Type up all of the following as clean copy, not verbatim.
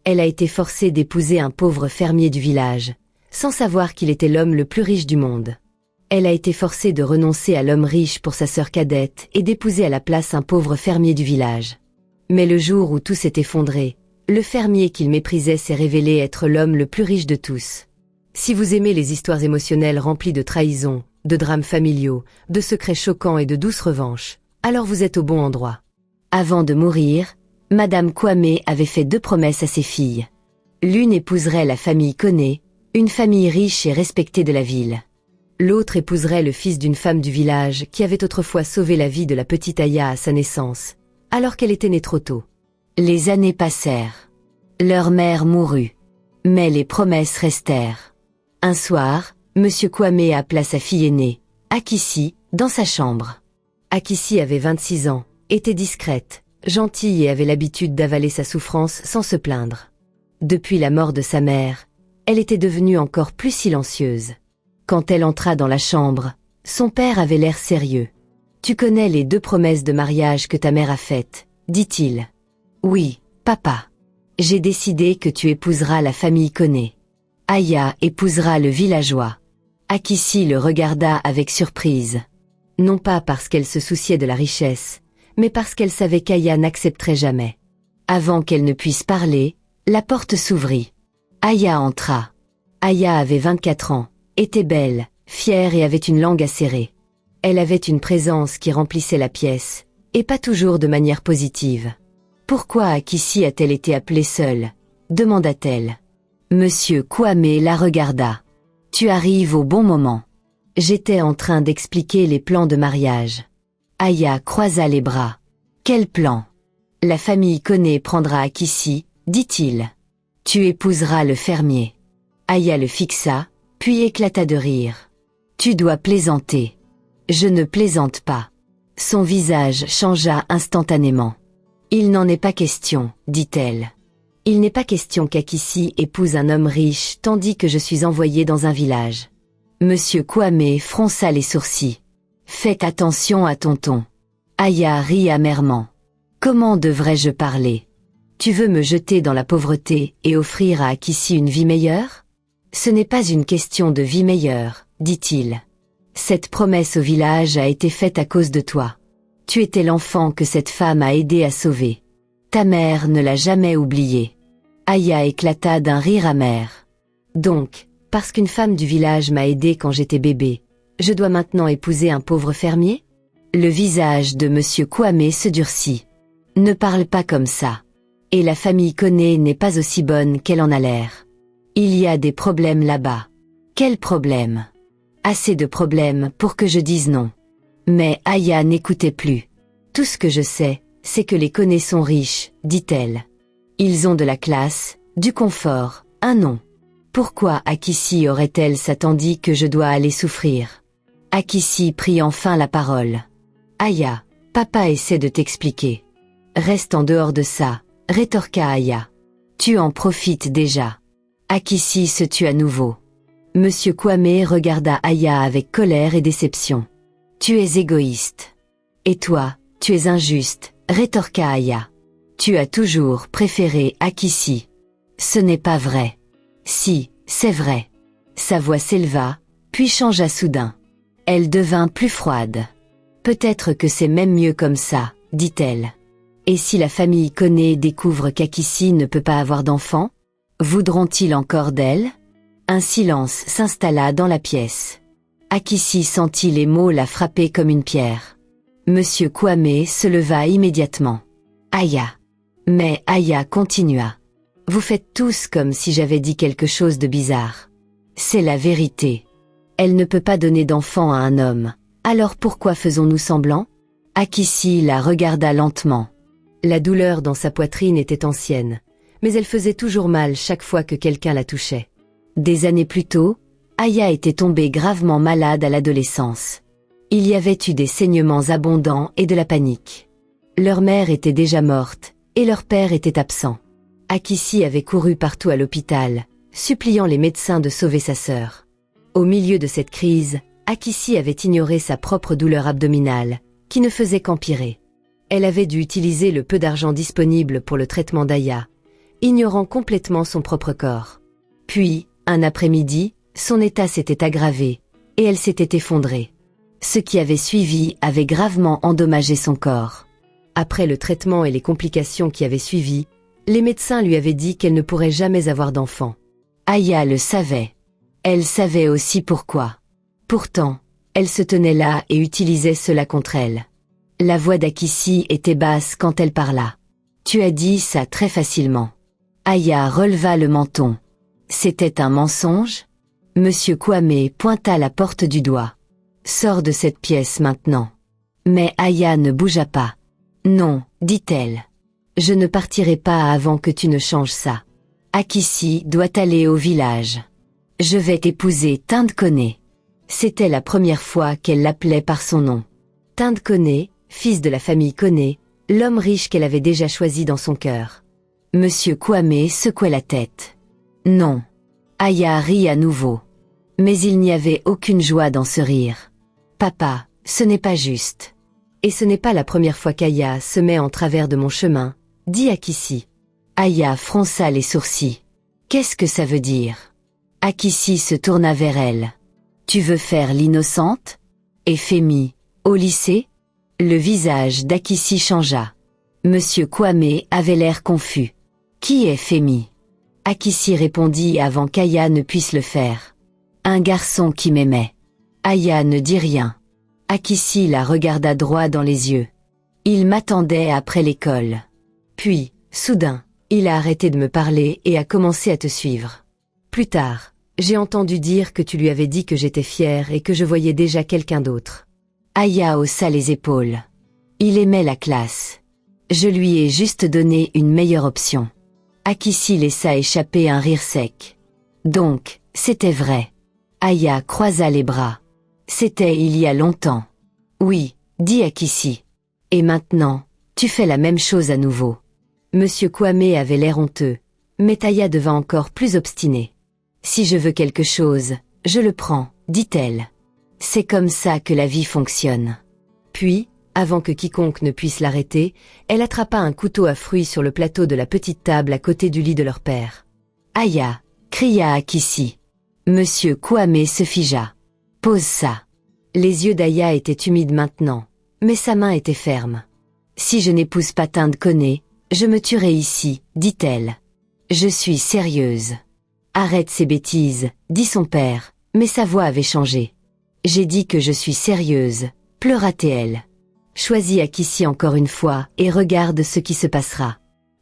Elle a été forcée d'épouser un pauvre fermier du village, sans savoir qu'il était l'homme le plus riche du monde. Elle a été forcée de renoncer à l'homme riche pour sa sœur cadette et d'épouser à la place un pauvre fermier du village. Mais le jour où tout s'est effondré, le fermier qu'il méprisait s'est révélé être l'homme le plus riche de tous. Si vous aimez les histoires émotionnelles remplies de trahison, de drames familiaux, de secrets choquants et de douces revanches, alors vous êtes au bon endroit. Avant de mourir, Madame Kwame avait fait 2 promesses à ses filles. L'une épouserait la famille Kone, une famille riche et respectée de la ville. L'autre épouserait le fils d'une femme du village qui avait autrefois sauvé la vie de la petite Aya à sa naissance, alors qu'elle était née trop tôt. Les années passèrent. Leur mère mourut. Mais les promesses restèrent. Un soir, Monsieur Kwame appela sa fille aînée, Akissi, dans sa chambre. Akissi avait 26 ans, était discrète, gentille et avait l'habitude d'avaler sa souffrance sans se plaindre. Depuis la mort de sa mère, elle était devenue encore plus silencieuse. Quand elle entra dans la chambre, son père avait l'air sérieux. « Tu connais les 2 promesses de mariage que ta mère a faites, dit-il. « Oui, papa. J'ai décidé que tu épouseras la famille Kone. Aya épousera le villageois. » Akissi le regarda avec surprise. Non pas parce qu'elle se souciait de la richesse, mais parce qu'elle savait qu'Aya n'accepterait jamais. Avant qu'elle ne puisse parler, la porte s'ouvrit. Aya entra. Aya avait 24 ans, était belle, fière et avait une langue acérée. Elle avait une présence qui remplissait la pièce, et pas toujours de manière positive. « Pourquoi Akissi a-t-elle été appelée seule ?» demanda-t-elle. Monsieur Kwame la regarda. « Tu arrives au bon moment. J'étais en train d'expliquer les plans de mariage. » Aya croisa les bras. « Quel plan ? La famille Kone prendra Akissi, dit-il. Tu épouseras le fermier. » Aya le fixa, puis éclata de rire. « Tu dois plaisanter. » « Je ne plaisante pas. » Son visage changea instantanément. « Il n'en est pas question, dit-elle. Il n'est pas question qu'Akissi épouse un homme riche tandis que je suis envoyée dans un village. » Monsieur Kwame fronça les sourcils. « Faites attention à ton ton. » Aya rit amèrement. « Comment devrais-je parler ? Tu veux me jeter dans la pauvreté et offrir à Akissi une vie meilleure ? Ce n'est pas une question de vie meilleure, dit-il. Cette promesse au village a été faite à cause de toi. Tu étais l'enfant que cette femme a aidé à sauver. Ta mère ne l'a jamais oublié. » Aya éclata d'un rire amer. « Donc, parce qu'une femme du village m'a aidé quand j'étais bébé, je dois maintenant épouser un pauvre fermier ? » Le visage de Monsieur Kwame se durcit. « Ne parle pas comme ça. Et la famille Kone n'est pas aussi bonne qu'elle en a l'air. Il y a des problèmes là-bas. » « Quels problèmes ? » « Assez de problèmes pour que je dise non. » Mais Aya n'écoutait plus. « Tout ce que je sais, c'est que les Kone sont riches, dit-elle. Ils ont de la classe, du confort, un nom. Pourquoi Akissi aurait-elle ça tandis que je dois aller souffrir ? » Akissi prit enfin la parole. « Aya, papa essaie de t'expliquer. »« Reste en dehors de ça, » rétorqua Aya. « Tu en profites déjà. » Akissi se tut à nouveau. Monsieur Kwame regarda Aya avec colère et déception. « Tu es égoïste. »« Et toi, tu es injuste, » rétorqua Aya. « Tu as toujours préféré Akissi. »« Ce n'est pas vrai. »« Si, c'est vrai. » Sa voix s'éleva, puis changea soudain. Elle devint plus froide. « Peut-être que c'est même mieux comme ça, » dit-elle. « Et si la famille Kone découvre qu'Akissi ne peut pas avoir d'enfant, voudront-ils encore d'elle ?» Un silence s'installa dans la pièce. Akissi sentit les mots la frapper comme une pierre. Monsieur Kwame se leva immédiatement. « Aya. » Mais Aya continua. « Vous faites tous comme si j'avais dit quelque chose de bizarre. C'est la vérité. Elle ne peut pas donner d'enfant à un homme. Alors pourquoi faisons-nous semblant ?» Akissi la regarda lentement. La douleur dans sa poitrine était ancienne, mais elle faisait toujours mal chaque fois que quelqu'un la touchait. Des années plus tôt, Aya était tombée gravement malade à l'adolescence. Il y avait eu des saignements abondants et de la panique. Leur mère était déjà morte, et leur père était absent. Akissi avait couru partout à l'hôpital, suppliant les médecins de sauver sa sœur. Au milieu de cette crise, Akissi avait ignoré sa propre douleur abdominale, qui ne faisait qu'empirer. Elle avait dû utiliser le peu d'argent disponible pour le traitement d'Aya, ignorant complètement son propre corps. Puis, un après-midi, son état s'était aggravé, et elle s'était effondrée. Ce qui avait suivi avait gravement endommagé son corps. Après le traitement et les complications qui avaient suivi, les médecins lui avaient dit qu'elle ne pourrait jamais avoir d'enfant. Aya le savait. Elle savait aussi pourquoi. Pourtant, elle se tenait là et utilisait cela contre elle. La voix d'Akissi était basse quand elle parla. « Tu as dit ça très facilement. » Aya releva le menton. C'était un mensonge? Monsieur Kwame pointa la porte du doigt. « Sors de cette pièce maintenant. » Mais Aya ne bougea pas. « Non, dit-elle. Je ne partirai pas avant que tu ne changes ça. Akissi doit aller au village. Je vais épouser Tindkone. » C'était la première fois qu'elle l'appelait par son nom. Tindkone, fils de la famille Kone, l'homme riche qu'elle avait déjà choisi dans son cœur. Monsieur Kwame secouait la tête. Non. Aya rit à nouveau. Mais il n'y avait aucune joie dans ce rire. Papa, ce n'est pas juste. Et ce n'est pas la première fois qu'Aya se met en travers de mon chemin, dit Akissi. Aya fronça les sourcils. Qu'est-ce que ça veut dire? Akissi se tourna vers elle. Tu veux faire l'innocente? Et Femi, au lycée? Le visage d'Akissi changea. Monsieur Kwame avait l'air confus. Qui est Femi? Akissi répondit avant qu'Aya ne puisse le faire. Un garçon qui m'aimait. Aya ne dit rien. Akissi la regarda droit dans les yeux. Il m'attendait après l'école. Puis, soudain, il a arrêté de me parler et a commencé à te suivre. Plus tard, j'ai entendu dire que tu lui avais dit que j'étais fière et que je voyais déjà quelqu'un d'autre. Aya haussa les épaules. Il aimait la classe. Je lui ai juste donné une meilleure option. Akissi laissa échapper un rire sec. Donc, c'était vrai. Aya croisa les bras. C'était il y a longtemps. Oui, dit Akissi. Et maintenant, tu fais la même chose à nouveau. Monsieur Kwame avait l'air honteux, mais Aya devint encore plus obstinée. Si je veux quelque chose, je le prends, dit-elle. C'est comme ça que la vie fonctionne. Puis, avant que quiconque ne puisse l'arrêter, elle attrapa un couteau à fruits sur le plateau de la petite table à côté du lit de leur père. Aya, cria Akissi. Monsieur Kwame se figea. Pose ça. Les yeux d'Aya étaient humides maintenant, mais sa main était ferme. Si je n'épouse pas Tindkone, je me tuerai ici, dit-elle. Je suis sérieuse. Arrête ces bêtises, dit son père, mais sa voix avait changé. J'ai dit que je suis sérieuse, pleura-t-elle. Choisis Akissi encore une fois et regarde ce qui se passera.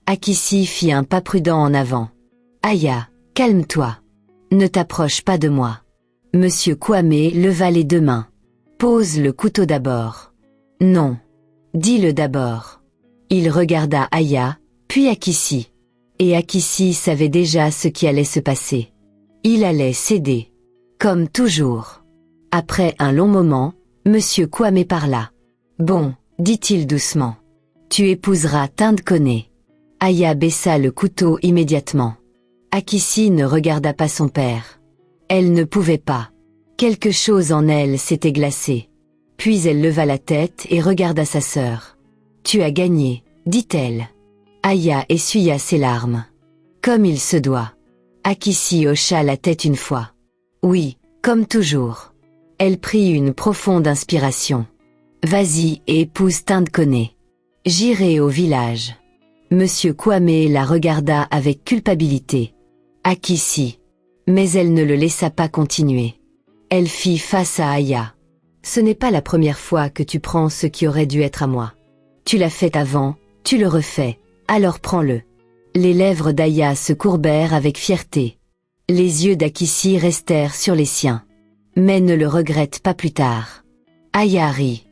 Akissi fit un pas prudent en avant. Aya, calme-toi. Ne t'approche pas de moi. Monsieur Kwame leva les deux mains. Pose le couteau d'abord. Non. Dis-le d'abord. Il regarda Aya, puis Akissi. Et Akissi savait déjà ce qui allait se passer. Il allait céder. Comme toujours. Après un long moment, Monsieur Kwame parla. Bon, dit-il doucement. Tu épouseras Tindkone. Aya baissa le couteau immédiatement. Akissi ne regarda pas son père. Elle ne pouvait pas. Quelque chose en elle s'était glacé. Puis elle leva la tête et regarda sa sœur. Tu as gagné, dit-elle. Aya essuya ses larmes. Comme il se doit. Akissi hocha la tête une fois. Oui, comme toujours. Elle prit une profonde inspiration. Vas-y et épouse Tindkone. J'irai au village. Monsieur Kwame la regarda avec culpabilité. Akissi. Mais elle ne le laissa pas continuer. Elle fit face à Aya. Ce n'est pas la première fois que tu prends ce qui aurait dû être à moi. Tu l'as fait avant, tu le refais, alors prends-le. Les lèvres d'Aya se courbèrent avec fierté. Les yeux d'Akissi restèrent sur les siens. Mais ne le regrette pas plus tard. Aya rit.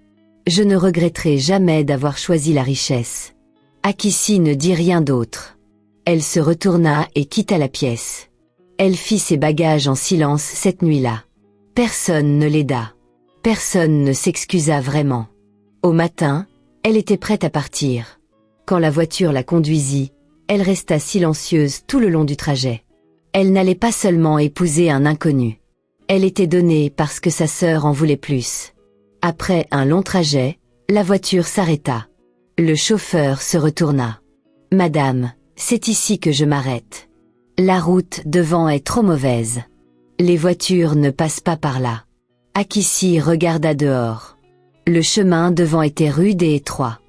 Je ne regretterai jamais d'avoir choisi la richesse. Akissi ne dit rien d'autre. Elle se retourna et quitta la pièce. Elle fit ses bagages en silence cette nuit-là. Personne ne l'aida. Personne ne s'excusa vraiment. Au matin, elle était prête à partir. Quand la voiture la conduisit, elle resta silencieuse tout le long du trajet. Elle n'allait pas seulement épouser un inconnu. Elle était donnée parce que sa sœur en voulait plus. Après un long trajet, la voiture s'arrêta. Le chauffeur se retourna. « Madame, C'est ici que je m'arrête. La route devant est trop mauvaise. Les voitures ne passent pas par là. Akissi regarda dehors. Le chemin devant était rude et étroit.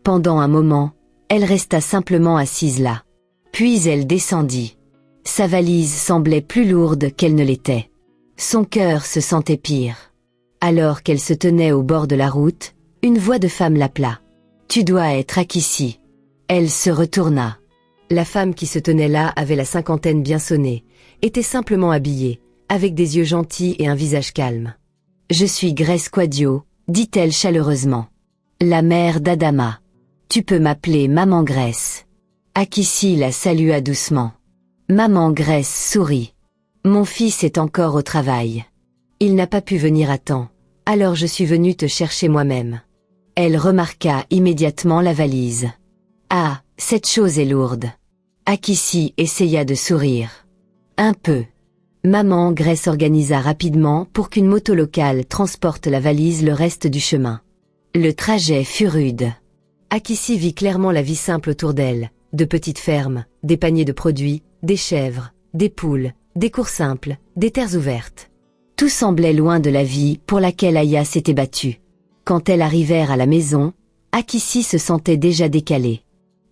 Pendant un moment, elle resta simplement assise là. Puis elle descendit. Sa valise semblait plus lourde qu'elle ne l'était. Son cœur se sentait pire. Alors qu'elle se tenait au bord de la route, une voix de femme l'appela. « Tu dois être Akissi. » Elle se retourna. La femme qui se tenait là avait la cinquantaine bien sonnée, était simplement habillée, avec des yeux gentils et un visage calme. « Je suis Grace Quadio, dit-elle chaleureusement. La mère d'Adama. Tu peux m'appeler Maman Grace. » Akissi la salua doucement. Maman Grace sourit. Mon fils est encore au travail. Il n'a pas pu venir à temps, alors je suis venue te chercher moi-même. Elle remarqua immédiatement la valise. Ah, cette chose est lourde. Akissi essaya de sourire. Un peu. Maman Grace organisa rapidement pour qu'une moto locale transporte la valise le reste du chemin. Le trajet fut rude. Akissi vit clairement la vie simple autour d'elle, de petites fermes, des paniers de produits, des chèvres, des poules, des cours simples, des terres ouvertes. Tout semblait loin de la vie pour laquelle Aya s'était battue. Quand elles arrivèrent à la maison, Akissi se sentait déjà décalée.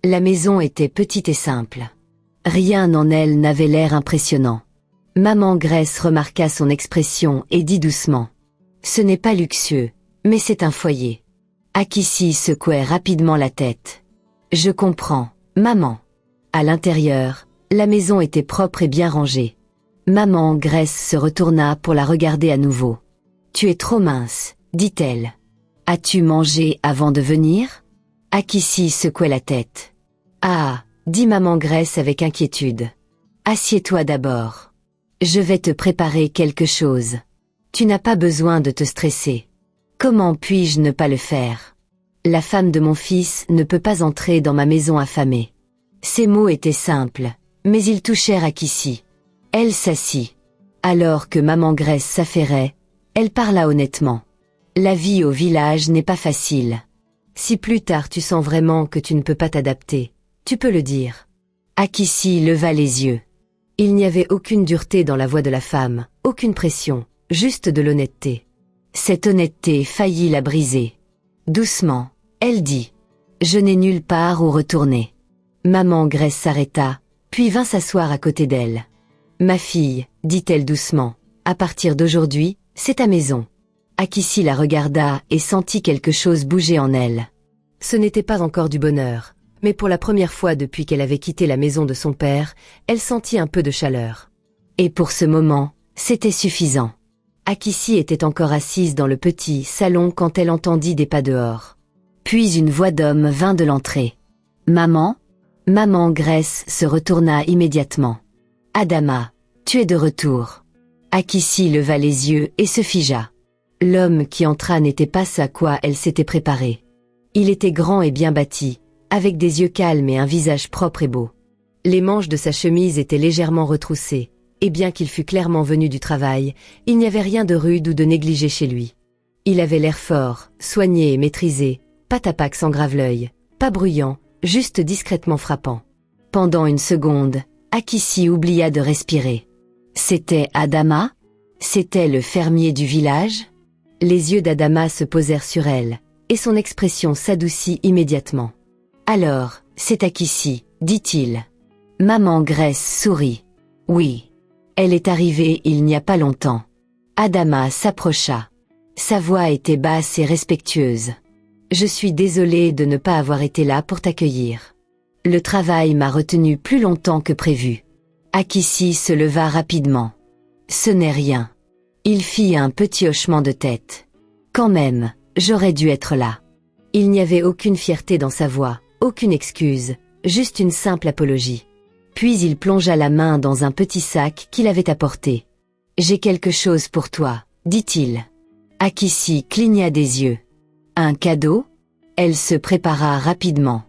La maison était petite et simple. Rien en elle n'avait l'air impressionnant. Maman Grace remarqua son expression et dit doucement. « Ce n'est pas luxueux, mais c'est un foyer. » Akissi secouait rapidement la tête. « Je comprends, maman. » À l'intérieur, la maison était propre et bien rangée. Maman Grace se retourna pour la regarder à nouveau. « Tu es trop mince, dit-elle. As-tu mangé avant de venir ?» Akissi secouait la tête. « Ah, dit maman Grace avec inquiétude. Assieds-toi d'abord. Je vais te préparer quelque chose. Tu n'as pas besoin de te stresser. Comment puis-je ne pas le faire? La femme de mon fils ne peut pas entrer dans ma maison affamée. » Ces mots étaient simples, mais ils touchèrent Akissi. Elle s'assit. Alors que maman Grace s'affairait, elle parla honnêtement. La vie au village n'est pas facile. Si plus tard tu sens vraiment que tu ne peux pas t'adapter, tu peux le dire. Akissi leva les yeux. Il n'y avait aucune dureté dans la voix de la femme, aucune pression, juste de l'honnêteté. Cette honnêteté faillit la briser. Doucement, elle dit. Je n'ai nulle part où retourner. Maman Grace s'arrêta, puis vint s'asseoir à côté d'elle. Ma fille, dit-elle doucement, à partir d'aujourd'hui, c'est ta maison. Akissi la regarda et sentit quelque chose bouger en elle. Ce n'était pas encore du bonheur, mais pour la première fois depuis qu'elle avait quitté la maison de son père, elle sentit un peu de chaleur. Et pour ce moment, c'était suffisant. Akissi était encore assise dans le petit salon quand elle entendit des pas dehors. Puis une voix d'homme vint de l'entrée. « Maman ?» Maman Grace se retourna immédiatement. « Adama, tu es de retour. » Akissi leva les yeux et se figea. L'homme qui entra n'était pas ce à quoi elle s'était préparée. Il était grand et bien bâti, avec des yeux calmes et un visage propre et beau. Les manches de sa chemise étaient légèrement retroussées, et bien qu'il fût clairement venu du travail, il n'y avait rien de rude ou de négligé chez lui. Il avait l'air fort, soigné et maîtrisé, pas tapac sans grave-l'œil, pas bruyant, juste discrètement frappant. Pendant une seconde, Akissi oublia de respirer. C'était Adama? C'était le fermier du village? Les yeux d'Adama se posèrent sur elle, et son expression s'adoucit immédiatement. « Alors, c'est Akissi, dit-il. » Maman Grace sourit. « Oui. Elle est arrivée il n'y a pas longtemps. » Adama s'approcha. Sa voix était basse et respectueuse. « Je suis désolée de ne pas avoir été là pour t'accueillir. Le travail m'a retenu plus longtemps que prévu. » Akissi se leva rapidement. « Ce n'est rien. » Il fit un petit hochement de tête. « Quand même, j'aurais dû être là. » Il n'y avait aucune fierté dans sa voix, aucune excuse, juste une simple apologie. Puis il plongea la main dans un petit sac qu'il avait apporté. « J'ai quelque chose pour toi, » dit-il. Akissi cligna des yeux. « Un cadeau ?» Elle se prépara rapidement.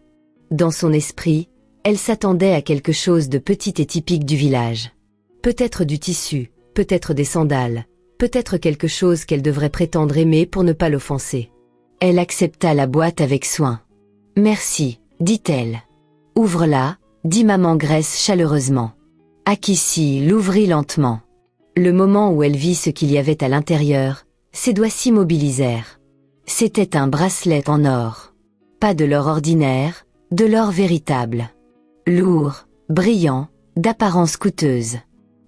Dans son esprit, elle s'attendait à quelque chose de petit et typique du village. Peut-être du tissu, peut-être des sandales, peut-être quelque chose qu'elle devrait prétendre aimer pour ne pas l'offenser. Elle accepta la boîte avec soin. « Merci, dit-elle. Ouvre-la, dit maman Grace chaleureusement. Akissi l'ouvrit lentement. Le moment où elle vit ce qu'il y avait à l'intérieur, ses doigts s'immobilisèrent. C'était un bracelet en or. Pas de l'or ordinaire, de l'or véritable. Lourd, brillant, d'apparence coûteuse.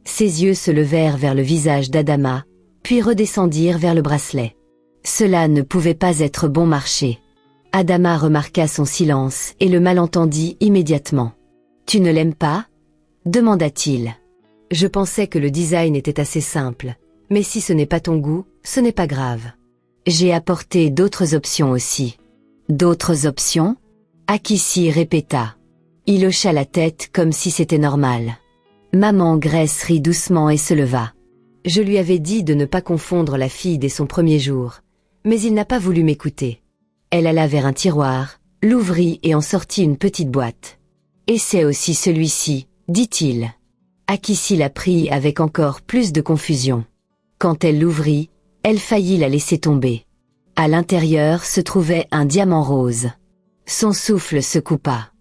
Ses yeux se levèrent vers le visage d'Adama, puis redescendirent vers le bracelet. Cela ne pouvait pas être bon marché. Adama remarqua son silence et le malentendit immédiatement. « Tu ne l'aimes pas ?» demanda-t-il. « Je pensais que le design était assez simple, mais si ce n'est pas ton goût, ce n'est pas grave. J'ai apporté d'autres options aussi. »« D'autres options ?» Akissi répéta. Il hocha la tête comme si c'était normal. Maman Grace rit doucement et se leva. Je lui avais dit de ne pas confondre la fille dès son premier jour, mais il n'a pas voulu m'écouter. Elle alla vers un tiroir, l'ouvrit et en sortit une petite boîte. « Et c'est aussi celui-ci, dit-il. » Akissi la prit avec encore plus de confusion. Quand elle l'ouvrit, elle faillit la laisser tomber. À l'intérieur se trouvait un diamant rose. Son souffle se coupa.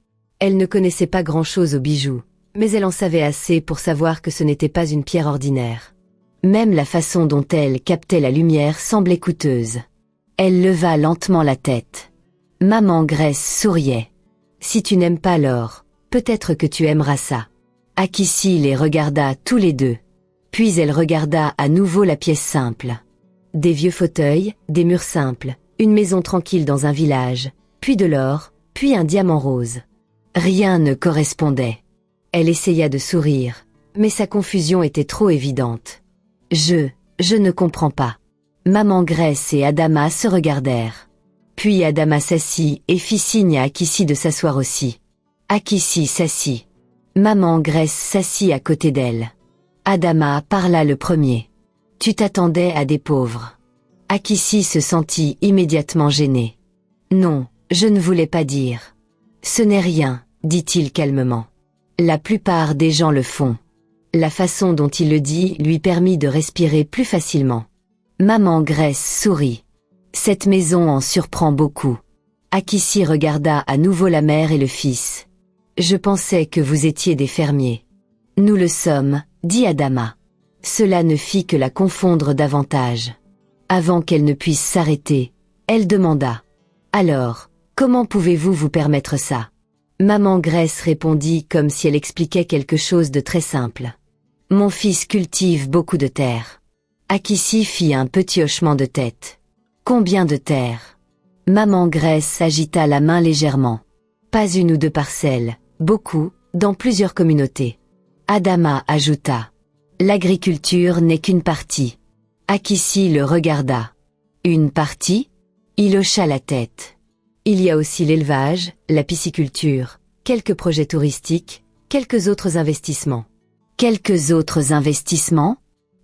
Elle ne connaissait pas grand-chose aux bijoux, mais elle en savait assez pour savoir que ce n'était pas une pierre ordinaire. Même la façon dont elle captait la lumière semblait coûteuse. Elle leva lentement la tête. Maman Grace souriait. « Si tu n'aimes pas l'or, peut-être que tu aimeras ça. » Akissi les regarda tous les deux. Puis elle regarda à nouveau la pièce simple. Des vieux fauteuils, des murs simples, une maison tranquille dans un village, puis de l'or, puis un diamant rose. Rien ne correspondait. Elle essaya de sourire, mais sa confusion était trop évidente. Je ne comprends pas. Maman Grace et Adama se regardèrent. Puis Adama s'assit et fit signe à Akissi de s'asseoir aussi. Akissi s'assit. Maman Grace s'assit à côté d'elle. Adama parla le premier. « Tu t'attendais à des pauvres. » Akissi se sentit immédiatement gêné. « Non, je ne voulais pas dire. »« Ce n'est rien, » dit-il calmement. « La plupart des gens le font. » La façon dont il le dit lui permit de respirer plus facilement. Maman Grace sourit. Cette maison en surprend beaucoup. Akissi regarda à nouveau la mère et le fils. Je pensais que vous étiez des fermiers. Nous le sommes, dit Adama. Cela ne fit que la confondre davantage. Avant qu'elle ne puisse s'arrêter, elle demanda. Alors, comment pouvez-vous vous permettre ça? Maman Grace répondit comme si elle expliquait quelque chose de très simple. Mon fils cultive beaucoup de terre. Akissi fit un petit hochement de tête. Combien de terre? Maman Grace agita la main légèrement. Pas une ou deux parcelles, beaucoup, dans plusieurs communautés. Adama ajouta. L'agriculture n'est qu'une partie. Akissi le regarda. Une partie? Il hocha la tête. Il y a aussi l'élevage, la pisciculture, quelques projets touristiques, quelques autres investissements. Quelques autres investissements?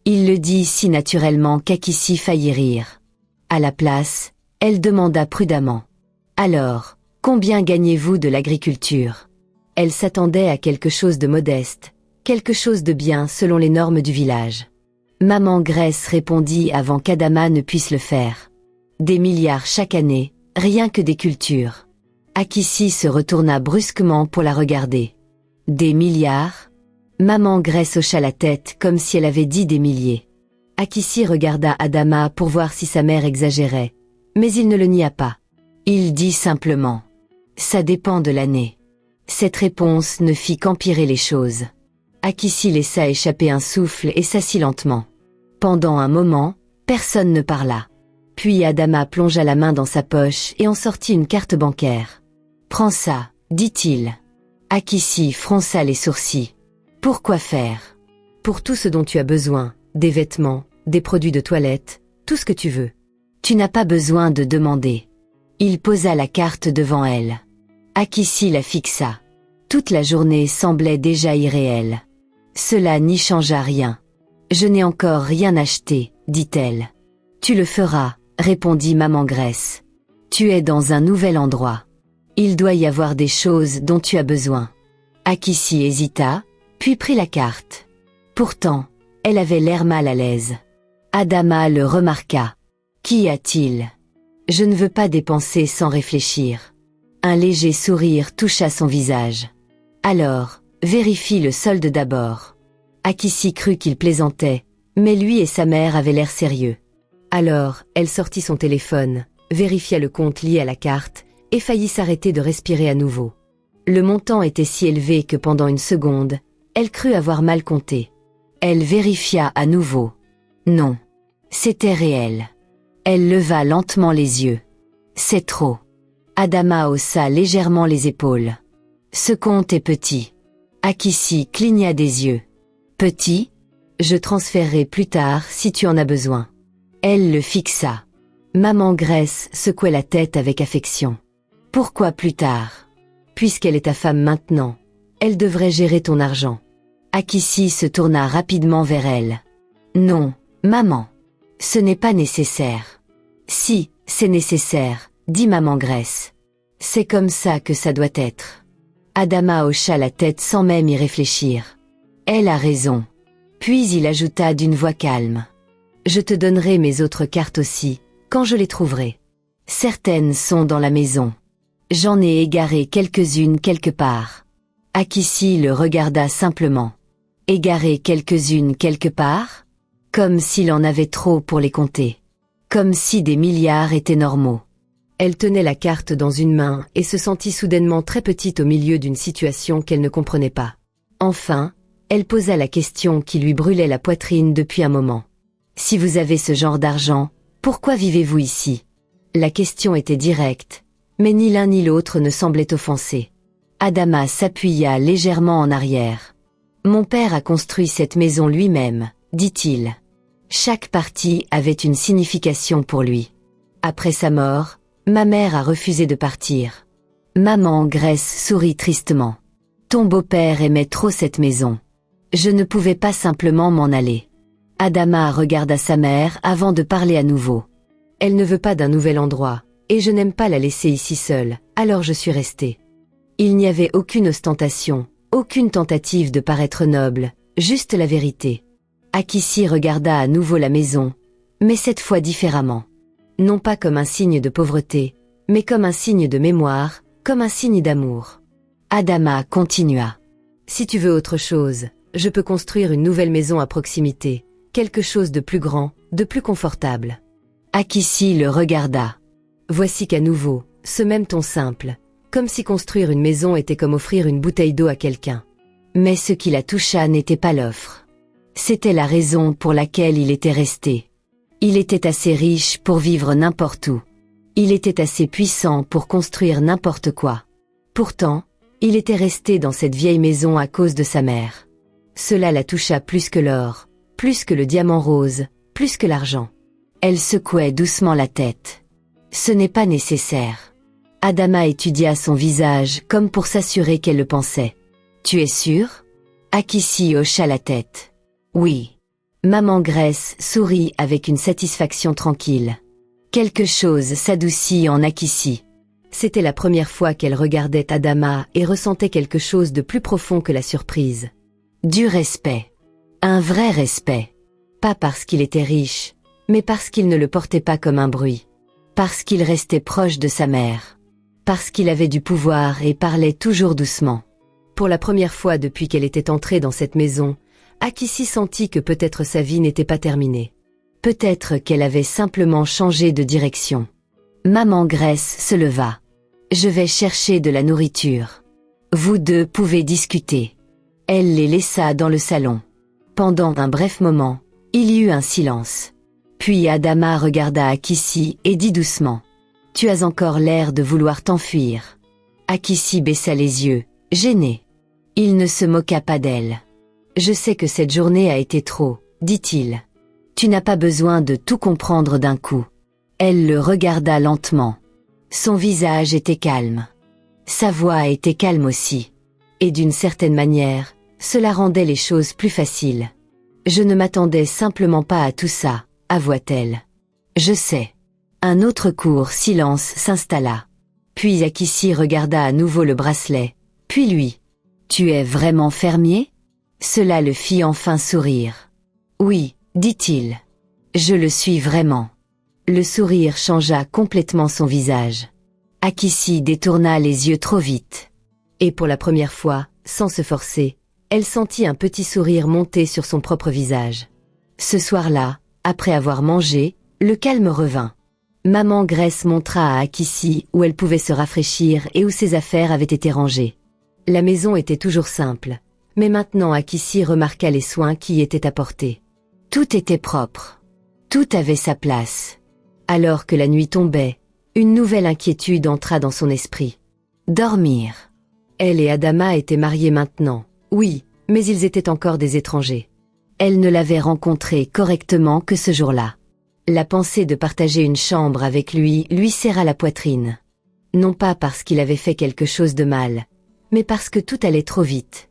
Il le dit si naturellement qu'Akissi faillit rire. À la place, elle demanda prudemment. Alors, combien gagnez-vous de l'agriculture? Elle s'attendait à quelque chose de modeste, quelque chose de bien selon les normes du village. Maman Grace répondit avant qu'Adama ne puisse le faire. Des milliards chaque année, rien que des cultures. Akissi se retourna brusquement pour la regarder. Des milliards? Maman Grace hocha la tête comme si elle avait dit des milliers. Akissi regarda Adama pour voir si sa mère exagérait, mais il ne le nia pas. Il dit simplement. Ça dépend de l'année. Cette réponse ne fit qu'empirer les choses. Akissi laissa échapper un souffle et s'assit lentement. Pendant un moment, personne ne parla. Puis Adama plongea la main dans sa poche et en sortit une carte bancaire. « Prends ça, » dit-il. Akissi fronça les sourcils. « Pourquoi faire ? » « Pour tout ce dont tu as besoin, des vêtements, des produits de toilette, tout ce que tu veux. Tu n'as pas besoin de demander. » Il posa la carte devant elle. Akissi la fixa. Toute la journée semblait déjà irréelle. Cela n'y changea rien. « Je n'ai encore rien acheté, » dit-elle. « Tu le feras, » répondit maman Grace. « Tu es dans un nouvel endroit. Il doit y avoir des choses dont tu as besoin. » Akissi hésita, puis prit la carte. Pourtant, elle avait l'air mal à l'aise. Adama le remarqua. « Qu'y a-t-il ? » « Je ne veux pas dépenser sans réfléchir. » Un léger sourire toucha son visage. « Alors, vérifie le solde d'abord. Akissi crut qu'il plaisantait, mais lui et sa mère avaient l'air sérieux. Alors, elle sortit son téléphone, vérifia le compte lié à la carte, et faillit s'arrêter de respirer à nouveau. Le montant était si élevé que pendant une seconde, elle crut avoir mal compté. Elle vérifia à nouveau. Non. C'était réel. Elle leva lentement les yeux. C'est trop. Adama haussa légèrement les épaules. Ce compte est petit. Akissi cligna des yeux. Petit? Je transférerai plus tard si tu en as besoin. Elle le fixa. Maman Grace secouait la tête avec affection. Pourquoi plus tard? Puisqu'elle est ta femme maintenant, elle devrait gérer ton argent. Akissi se tourna rapidement vers elle. Non, maman. Ce n'est pas nécessaire. Si, c'est nécessaire, dit maman Grace. C'est comme ça que ça doit être. Adama hocha la tête sans même y réfléchir. Elle a raison. Puis il ajouta d'une voix calme. Je te donnerai mes autres cartes aussi, quand je les trouverai. Certaines sont dans la maison. J'en ai égaré quelques-unes quelque part. Akissi le regarda simplement. Égaré quelques-unes quelque part? Comme s'il en avait trop pour les compter. Comme si des milliards étaient normaux. Elle tenait la carte dans une main et se sentit soudainement très petite au milieu d'une situation qu'elle ne comprenait pas. Enfin, elle posa la question qui lui brûlait la poitrine depuis un moment. Si vous avez ce genre d'argent, pourquoi vivez-vous ici? La question était directe, mais ni l'un ni l'autre ne semblait offensé. Adama s'appuya légèrement en arrière. Mon père a construit cette maison lui-même, dit-il. Chaque partie avait une signification pour lui. Après sa mort, ma mère a refusé de partir. Maman Grace sourit tristement. Ton beau-père aimait trop cette maison. Je ne pouvais pas simplement m'en aller. Adama regarda sa mère avant de parler à nouveau. Elle ne veut pas d'un nouvel endroit, et je n'aime pas la laisser ici seule, alors je suis restée. Il n'y avait aucune ostentation, aucune tentative de paraître noble, juste la vérité. Akissi regarda à nouveau la maison, mais cette fois différemment. Non pas comme un signe de pauvreté, mais comme un signe de mémoire, comme un signe d'amour. Adama continua. Si tu veux autre chose, je peux construire une nouvelle maison à proximité, quelque chose de plus grand, de plus confortable. Akissi le regarda. Voici qu'à nouveau, ce même ton simple, comme si construire une maison était comme offrir une bouteille d'eau à quelqu'un. Mais ce qui la toucha n'était pas l'offre. C'était la raison pour laquelle il était resté. Il était assez riche pour vivre n'importe où. Il était assez puissant pour construire n'importe quoi. Pourtant, il était resté dans cette vieille maison à cause de sa mère. Cela la toucha plus que l'or, plus que le diamant rose, plus que l'argent. Elle secouait doucement la tête. Ce n'est pas nécessaire. Adama étudia son visage comme pour s'assurer qu'elle le pensait. Tu es sûre? Akissi hocha la tête. Oui. Maman Grace sourit avec une satisfaction tranquille. Quelque chose s'adoucit en Akissi. C'était la première fois qu'elle regardait Adama et ressentait quelque chose de plus profond que la surprise. Du respect. Un vrai respect. Pas parce qu'il était riche, mais parce qu'il ne le portait pas comme un bruit. Parce qu'il restait proche de sa mère. Parce qu'il avait du pouvoir et parlait toujours doucement. Pour la première fois depuis qu'elle était entrée dans cette maison, Akissi sentit que peut-être sa vie n'était pas terminée. Peut-être qu'elle avait simplement changé de direction. Maman Grace se leva. Je vais chercher de la nourriture. Vous deux pouvez discuter. Elle les laissa dans le salon. Pendant un bref moment, il y eut un silence. Puis Adama regarda Akissi et dit doucement. Tu as encore l'air de vouloir t'enfuir. Akissi baissa les yeux, gêné. Il ne se moqua pas d'elle. Je sais que cette journée a été trop, dit-il. Tu n'as pas besoin de tout comprendre d'un coup. Elle le regarda lentement. Son visage était calme. Sa voix était calme aussi. Et d'une certaine manière, cela rendait les choses plus faciles. Je ne m'attendais simplement pas à tout ça, avoua-t-elle. Je sais. Un autre court silence s'installa. Puis Akissi regarda à nouveau le bracelet, puis lui. Tu es vraiment fermier? Cela le fit enfin sourire. Oui, dit-il. Je le suis vraiment. Le sourire changea complètement son visage. Akissi détourna les yeux trop vite. Et pour la première fois, sans se forcer, elle sentit un petit sourire monter sur son propre visage. Ce soir-là, après avoir mangé, le calme revint. Maman Grace montra à Akissi où elle pouvait se rafraîchir et où ses affaires avaient été rangées. La maison était toujours simple, mais maintenant Akissi remarqua les soins qui y étaient apportés. Tout était propre. Tout avait sa place. Alors que la nuit tombait, une nouvelle inquiétude entra dans son esprit. Dormir. Elle et Adama étaient mariés maintenant, oui, mais ils étaient encore des étrangers. Elle ne l'avait rencontré correctement que ce jour-là. La pensée de partager une chambre avec lui serra la poitrine. Non pas parce qu'il avait fait quelque chose de mal, mais parce que tout allait trop vite.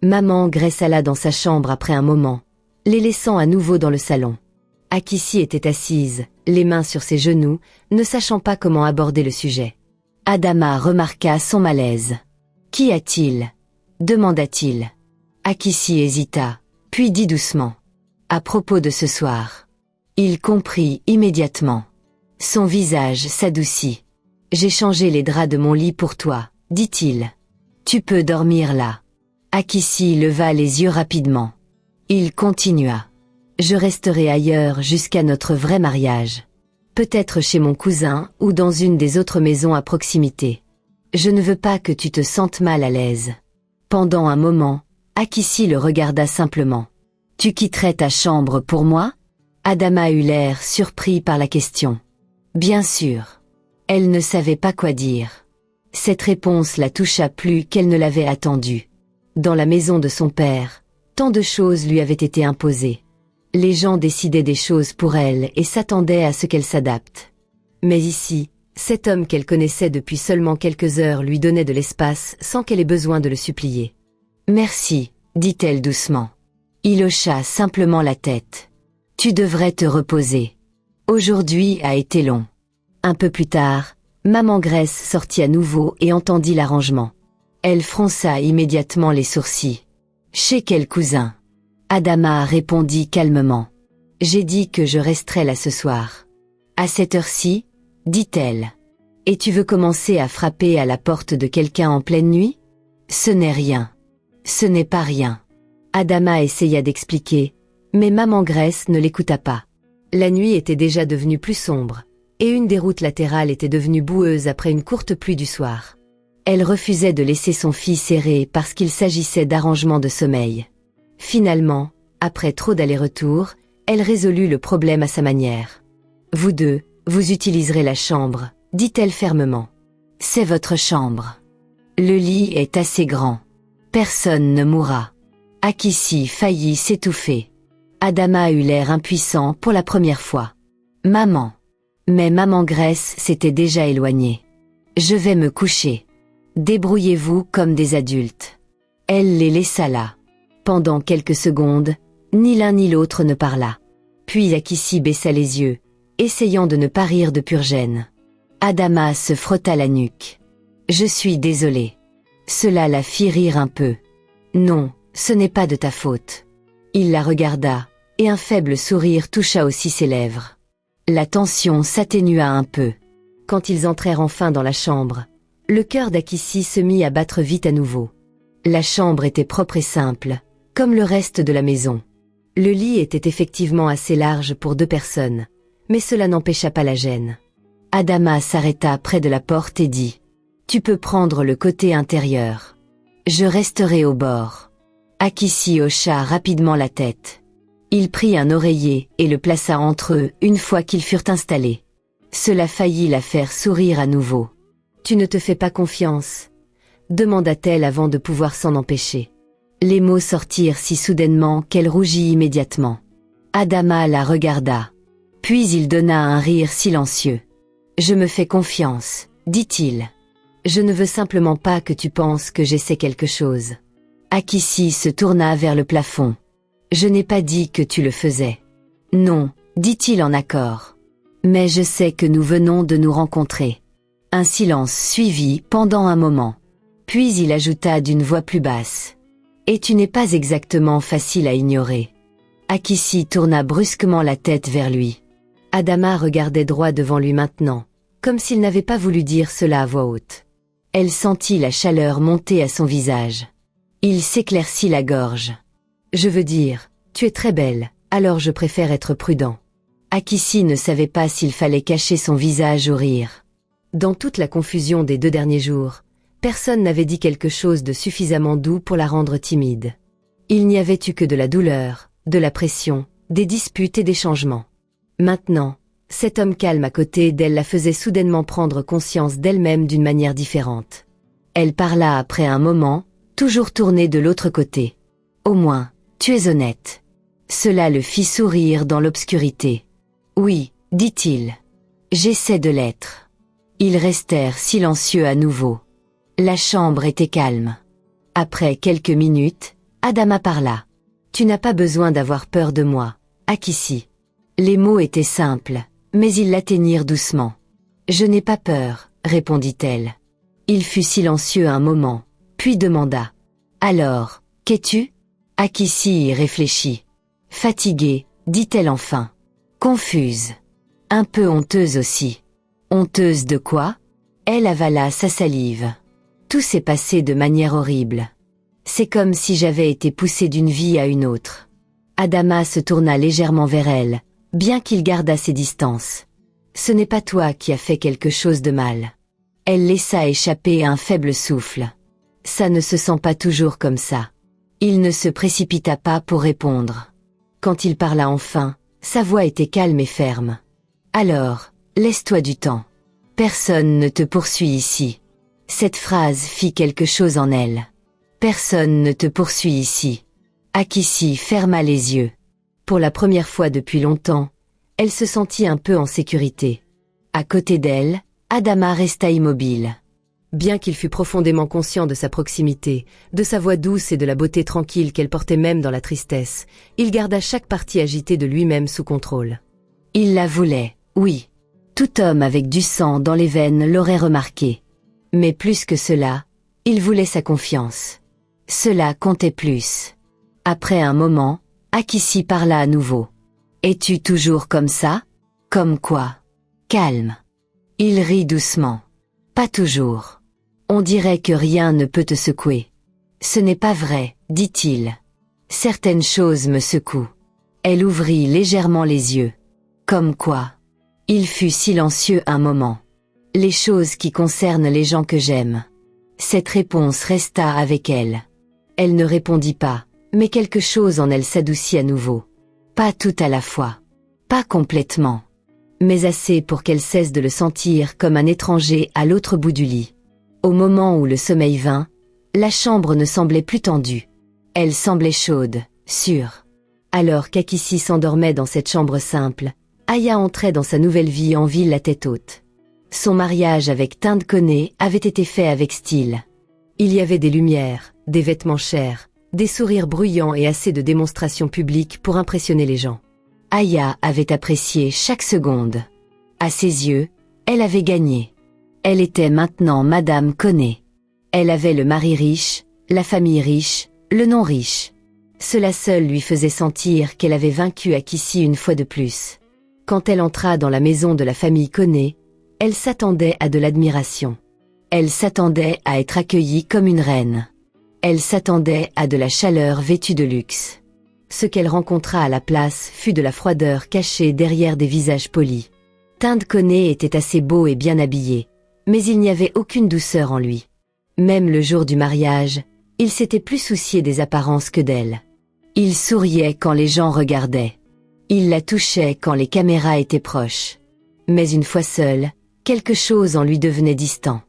Maman Grace alla dans sa chambre après un moment, les laissant à nouveau dans le salon. Akissi était assise, les mains sur ses genoux, ne sachant pas comment aborder le sujet. Adama remarqua son malaise. « Qu'y a-t-il » demanda-t-il. Akissi hésita, puis dit doucement. « À propos de ce soir. » Il comprit immédiatement. Son visage s'adoucit. « J'ai changé les draps de mon lit pour toi, dit-il. Tu peux dormir là. » Akissi leva les yeux rapidement. Il continua. « Je resterai ailleurs jusqu'à notre vrai mariage. Peut-être chez mon cousin ou dans une des autres maisons à proximité. Je ne veux pas que tu te sentes mal à l'aise. » Pendant un moment, Akissi le regarda simplement. « Tu quitterais ta chambre pour moi ?» Adama eut l'air surpris par la question. « Bien sûr. » Elle ne savait pas quoi dire. Cette réponse la toucha plus qu'elle ne l'avait attendue. Dans la maison de son père, tant de choses lui avaient été imposées. Les gens décidaient des choses pour elle et s'attendaient à ce qu'elle s'adapte. Mais ici, cet homme qu'elle connaissait depuis seulement quelques heures lui donnait de l'espace sans qu'elle ait besoin de le supplier. « Merci, » dit-elle doucement. Il hocha simplement la tête. « Tu devrais te reposer. Aujourd'hui a été long. » Un peu plus tard, maman Grace sortit à nouveau et entendit l'arrangement. Elle fronça immédiatement les sourcils. « Chez quel cousin ?» Adama répondit calmement. « J'ai dit que je resterais là ce soir. »« À cette heure-ci » dit-elle. « Et tu veux commencer à frapper à la porte de quelqu'un en pleine nuit ? Ce n'est rien. Ce n'est pas rien. » Adama essaya d'expliquer, mais maman Grace ne l'écouta pas. La nuit était déjà devenue plus sombre, et une des routes latérales était devenue boueuse après une courte pluie du soir. Elle refusait de laisser son fils errer parce qu'il s'agissait d'arrangements de sommeil. Finalement, après trop d'allers-retours, elle résolut le problème à sa manière. « Vous deux, vous utiliserez la chambre, » dit-elle fermement. « C'est votre chambre. Le lit est assez grand. Personne ne mourra. » Akissi faillit s'étouffer. Adama eut l'air impuissant pour la première fois. « Maman. » Mais maman Grace s'était déjà éloignée. « Je vais me coucher. Débrouillez-vous comme des adultes. » Elle les laissa là. Pendant quelques secondes, ni l'un ni l'autre ne parla. Puis Akissi baissa les yeux, essayant de ne pas rire de pure gêne. Adama se frotta la nuque. « Je suis désolée. » Cela la fit rire un peu. « Non, ce n'est pas de ta faute. » Il la regarda, et un faible sourire toucha aussi ses lèvres. La tension s'atténua un peu. Quand ils entrèrent enfin dans la chambre, le cœur d'Akissi se mit à battre vite à nouveau. La chambre était propre et simple, comme le reste de la maison. Le lit était effectivement assez large pour 2 personnes, mais cela n'empêcha pas la gêne. Adama s'arrêta près de la porte et dit « Tu peux prendre le côté intérieur. Je resterai au bord. » Akissi hocha rapidement la tête. Il prit un oreiller et le plaça entre eux une fois qu'ils furent installés. Cela faillit la faire sourire à nouveau. « Tu ne te fais pas confiance ?» demanda-t-elle avant de pouvoir s'en empêcher. Les mots sortirent si soudainement qu'elle rougit immédiatement. Adama la regarda. Puis il donna un rire silencieux. « Je me fais confiance, » dit-il. « Je ne veux simplement pas que tu penses que j'essaie quelque chose. » Akissi se tourna vers le plafond. « Je n'ai pas dit que tu le faisais. »« Non, » dit-il en accord. « Mais je sais que nous venons de nous rencontrer. » Un silence suivit pendant un moment. Puis il ajouta d'une voix plus basse. « Et tu n'es pas exactement facile à ignorer. » Akissi tourna brusquement la tête vers lui. Adama regardait droit devant lui maintenant, comme s'il n'avait pas voulu dire cela à voix haute. Elle sentit la chaleur monter à son visage. Il s'éclaircit la gorge. Je veux dire, tu es très belle, alors je préfère être prudent. Akissi ne savait pas s'il fallait cacher son visage ou rire. Dans toute la confusion des 2 derniers jours, personne n'avait dit quelque chose de suffisamment doux pour la rendre timide. Il n'y avait eu que de la douleur, de la pression, des disputes et des changements. Maintenant, cet homme calme à côté d'elle la faisait soudainement prendre conscience d'elle-même d'une manière différente. Elle parla après un moment, toujours tournée de l'autre côté. « Au moins, tu es honnête. » Cela le fit sourire dans l'obscurité. « Oui, dit-il. J'essaie de l'être. » Ils restèrent silencieux à nouveau. La chambre était calme. Après quelques minutes, Adama parla. « Tu n'as pas besoin d'avoir peur de moi, Akissi. » Les mots étaient simples, mais ils l'atteignirent doucement. « Je n'ai pas peur, » répondit-elle. Il fut silencieux un moment, puis demanda. « Alors, qu'es-tu » Akissi y réfléchit. « Fatiguée, » dit-elle enfin. Confuse. Un peu honteuse aussi. Honteuse de quoi? Elle avala sa salive. Tout s'est passé de manière horrible. C'est comme si j'avais été poussée d'une vie à une autre. Adama se tourna légèrement vers elle, bien qu'il gardât ses distances. Ce n'est pas toi qui as fait quelque chose de mal. Elle laissa échapper un faible souffle. Ça ne se sent pas toujours comme ça. Il ne se précipita pas pour répondre. Quand il parla enfin, sa voix était calme et ferme. Alors, laisse-toi du temps. Personne ne te poursuit ici. Cette phrase fit quelque chose en elle. Personne ne te poursuit ici. Akissi ferma les yeux. Pour la première fois depuis longtemps, elle se sentit un peu en sécurité. À côté d'elle, Adama resta immobile. Bien qu'il fût profondément conscient de sa proximité, de sa voix douce et de la beauté tranquille qu'elle portait même dans la tristesse, il garda chaque partie agitée de lui-même sous contrôle. Il la voulait, oui. Tout homme avec du sang dans les veines l'aurait remarqué. Mais plus que cela, il voulait sa confiance. Cela comptait plus. Après un moment, Akissi parla à nouveau. « Es-tu toujours comme ça? Comme quoi? Calme. » Il rit doucement. « Pas toujours. On dirait que rien ne peut te secouer. »« Ce n'est pas vrai, dit-il. Certaines choses me secouent. » Elle ouvrit légèrement les yeux. « Comme quoi? » Il fut silencieux un moment. « Les choses qui concernent les gens que j'aime. » Cette réponse resta avec elle. Elle ne répondit pas, mais quelque chose en elle s'adoucit à nouveau. Pas tout à la fois. Pas complètement. Mais assez pour qu'elle cesse de le sentir comme un étranger à l'autre bout du lit. Au moment où le sommeil vint, la chambre ne semblait plus tendue. Elle semblait chaude, sûre. Alors qu'Akissi s'endormait dans cette chambre simple, Aya entrait dans sa nouvelle vie en ville la tête haute. Son mariage avec Tinde Koné avait été fait avec style. Il y avait des lumières, des vêtements chers, des sourires bruyants et assez de démonstrations publiques pour impressionner les gens. Aya avait apprécié chaque seconde. À ses yeux, elle avait gagné. Elle était maintenant Madame Koné. Elle avait le mari riche, la famille riche, le nom riche. Cela seul lui faisait sentir qu'elle avait vaincu Akissi une fois de plus. Quand elle entra dans la maison de la famille Koné, elle s'attendait à de l'admiration. Elle s'attendait à être accueillie comme une reine. Elle s'attendait à de la chaleur vêtue de luxe. Ce qu'elle rencontra à la place fut de la froideur cachée derrière des visages polis. Tinde Koné était assez beau et bien habillé, mais il n'y avait aucune douceur en lui. Même le jour du mariage, il s'était plus soucié des apparences que d'elle. Il souriait quand les gens regardaient. Il la touchait quand les caméras étaient proches. Mais une fois seule, quelque chose en lui devenait distant.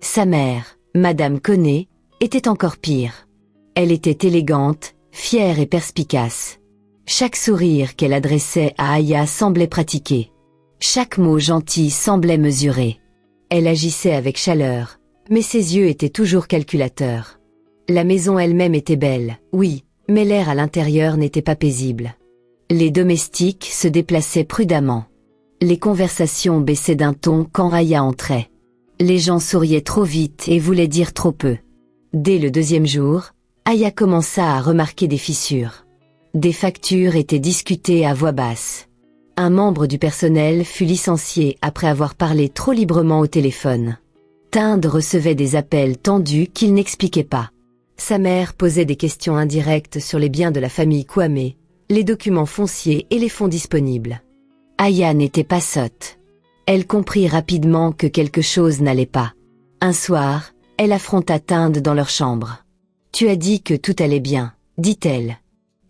Sa mère, Madame Koné, était encore pire. Elle était élégante, fière et perspicace. Chaque sourire qu'elle adressait à Aya semblait pratiqué. Chaque mot gentil semblait mesuré. Elle agissait avec chaleur, mais ses yeux étaient toujours calculateurs. La maison elle-même était belle, oui, mais l'air à l'intérieur n'était pas paisible. Les domestiques se déplaçaient prudemment. Les conversations baissaient d'un ton quand Aya entrait. Les gens souriaient trop vite et voulaient dire trop peu. Dès le deuxième jour, Aya commença à remarquer des fissures. Des factures étaient discutées à voix basse. Un membre du personnel fut licencié après avoir parlé trop librement au téléphone. Tinde recevait des appels tendus qu'il n'expliquait pas. Sa mère posait des questions indirectes sur les biens de la famille Kwame, les documents fonciers et les fonds disponibles. Aya n'était pas sotte. Elle comprit rapidement que quelque chose n'allait pas. Un soir, elle affronta Tinde dans leur chambre. « Tu as dit que tout allait bien, dit-elle.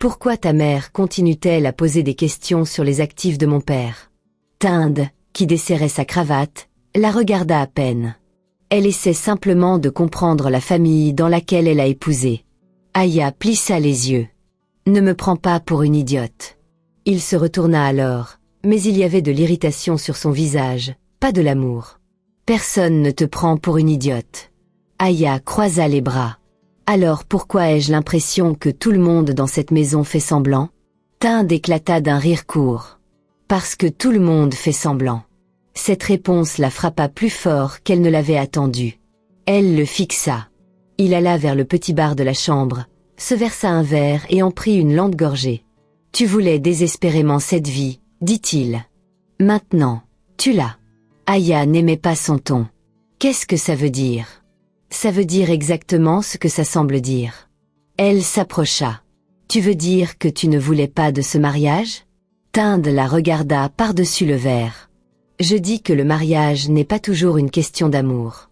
Pourquoi ta mère continue-t-elle à poser des questions sur les actifs de mon père ?» Tinde, qui desserrait sa cravate, la regarda à peine. Elle essaie simplement de comprendre la famille dans laquelle elle a épousé. Aya plissa les yeux. « Ne me prends pas pour une idiote. » Il se retourna alors, mais il y avait de l'irritation sur son visage, pas de l'amour. « Personne ne te prend pour une idiote. » Aya croisa les bras. « Alors pourquoi ai-je l'impression que tout le monde dans cette maison fait semblant ?» Tinde éclata d'un rire court. « Parce que tout le monde fait semblant. » Cette réponse la frappa plus fort qu'elle ne l'avait attendue. Elle le fixa. Il alla vers le petit bar de la chambre, se versa un verre et en prit une lente gorgée. « Tu voulais désespérément cette vie, dit-il. Maintenant, tu l'as. » Aya n'aimait pas son ton. « Qu'est-ce que ça veut dire ?»« Ça veut dire exactement ce que ça semble dire. » Elle s'approcha. « Tu veux dire que tu ne voulais pas de ce mariage ?» Tinde la regarda par-dessus le verre. « Je dis que le mariage n'est pas toujours une question d'amour. »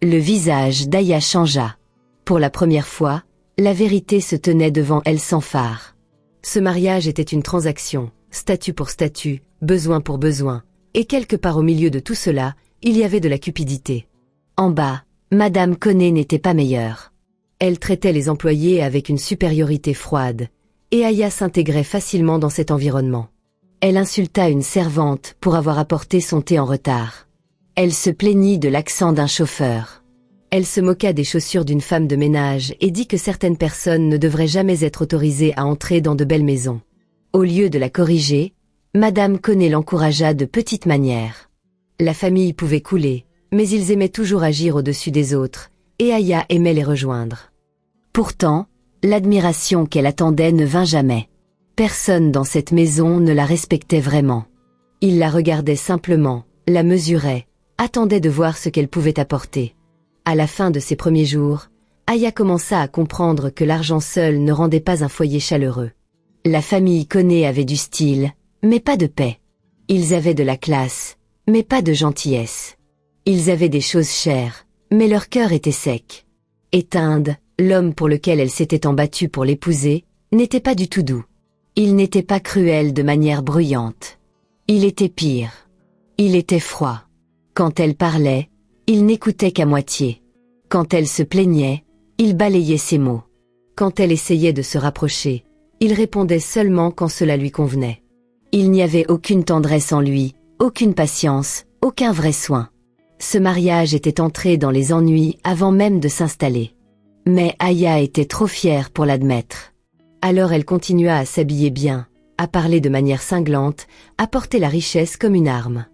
Le visage d'Aya changea. Pour la première fois, la vérité se tenait devant elle sans phare. Ce mariage était une transaction, statut pour statut, besoin pour besoin, et quelque part au milieu de tout cela, il y avait de la cupidité. En bas, Madame Koné n'était pas meilleure. Elle traitait les employés avec une supériorité froide, et Aya s'intégrait facilement dans cet environnement. Elle insulta une servante pour avoir apporté son thé en retard. Elle se plaignit de l'accent d'un chauffeur. Elle se moqua des chaussures d'une femme de ménage et dit que certaines personnes ne devraient jamais être autorisées à entrer dans de belles maisons. Au lieu de la corriger, Madame Koné l'encouragea de petites manières. La famille pouvait couler, mais ils aimaient toujours agir au-dessus des autres, et Aya aimait les rejoindre. Pourtant, l'admiration qu'elle attendait ne vint jamais. Personne dans cette maison ne la respectait vraiment. Il la regardait simplement, la mesurait, attendait de voir ce qu'elle pouvait apporter. À la fin de ses premiers jours, Aya commença à comprendre que l'argent seul ne rendait pas un foyer chaleureux. La famille Koné avait du style, mais pas de paix. Ils avaient de la classe, mais pas de gentillesse. Ils avaient des choses chères, mais leur cœur était sec. Et Tinde, l'homme pour lequel elle s'était embattue pour l'épouser, n'était pas du tout doux. Il n'était pas cruel de manière bruyante. Il était pire. Il était froid. Quand elle parlait, il n'écoutait qu'à moitié. Quand elle se plaignait, il balayait ses mots. Quand elle essayait de se rapprocher, il répondait seulement quand cela lui convenait. Il n'y avait aucune tendresse en lui, aucune patience, aucun vrai soin. Ce mariage était entré dans les ennuis avant même de s'installer. Mais Aya était trop fière pour l'admettre. Alors elle continua à s'habiller bien, à parler de manière cinglante, à porter la richesse comme une arme.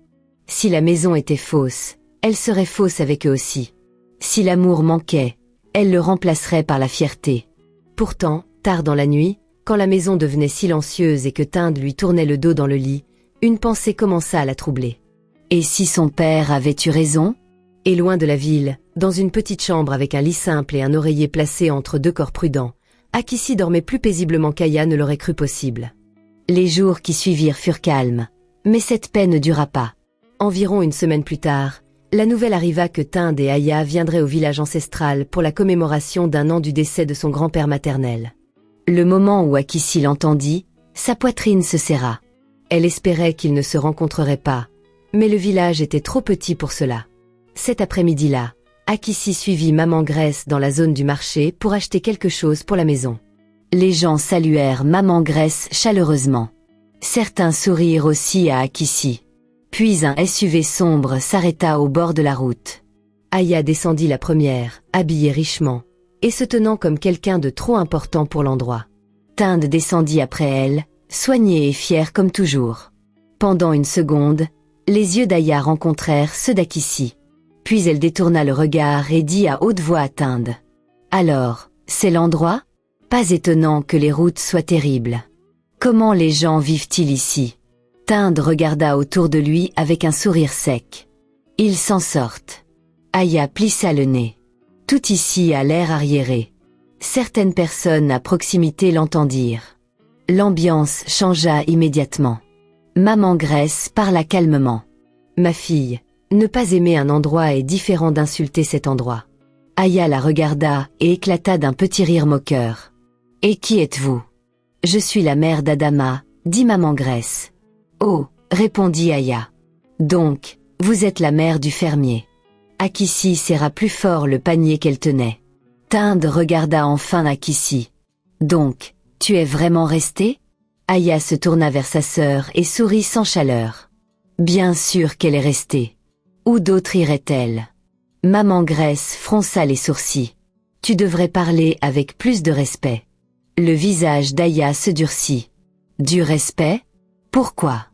Si la maison était fausse, elle serait fausse avec eux aussi. Si l'amour manquait, elle le remplacerait par la fierté. Pourtant, tard dans la nuit, quand la maison devenait silencieuse et que Tinde lui tournait le dos dans le lit, une pensée commença à la troubler. Et si son père avait eu raison ? Et loin de la ville, dans une petite chambre avec un lit simple et un oreiller placé entre deux corps prudents, Akissi dormait plus paisiblement qu'Aya ne l'aurait cru possible. Les jours qui suivirent furent calmes, mais cette paix ne dura pas. Environ une semaine plus tard, la nouvelle arriva que Tinde et Aya viendraient au village ancestral pour la commémoration d'un an du décès de son grand-père maternel. Le moment où Akissi l'entendit, sa poitrine se serra. Elle espérait qu'ils ne se rencontreraient pas, mais le village était trop petit pour cela. Cet après-midi-là, Akissi suivit Maman Grace dans la zone du marché pour acheter quelque chose pour la maison. Les gens saluèrent Maman Grace chaleureusement. Certains sourirent aussi à Akissi. Puis un SUV sombre s'arrêta au bord de la route. Aya descendit la première, habillée richement, et se tenant comme quelqu'un de trop important pour l'endroit. Tinde descendit après elle, soignée et fière comme toujours. Pendant une seconde, les yeux d'Aya rencontrèrent ceux d'Akissi. Puis elle détourna le regard et dit à haute voix à Tinde. « Alors, c'est l'endroit ? Pas étonnant que les routes soient terribles. Comment les gens vivent-ils ici ?» Tinde regarda autour de lui avec un sourire sec. « Ils s'en sortent. » Aya plissa le nez. « Tout ici a l'air arriéré. Certaines personnes à proximité l'entendirent. L'ambiance changea immédiatement. Maman Grace parla calmement. Ma fille, ne pas aimer un endroit est différent d'insulter cet endroit. Aya la regarda et éclata d'un petit rire moqueur. Et qui êtes-vous? Je suis la mère d'Adama, dit Maman Grace. Oh, répondit Aya. Donc, vous êtes la mère du fermier. Akissi serra plus fort le panier qu'elle tenait. Tinde regarda enfin Akissi. Donc, tu es vraiment restée? Aya se tourna vers sa sœur et sourit sans chaleur. Bien sûr qu'elle est restée. Où d'autre irait-elle? Maman Grace fronça les sourcils. Tu devrais parler avec plus de respect. Le visage d'Aya se durcit. Du respect? Pourquoi?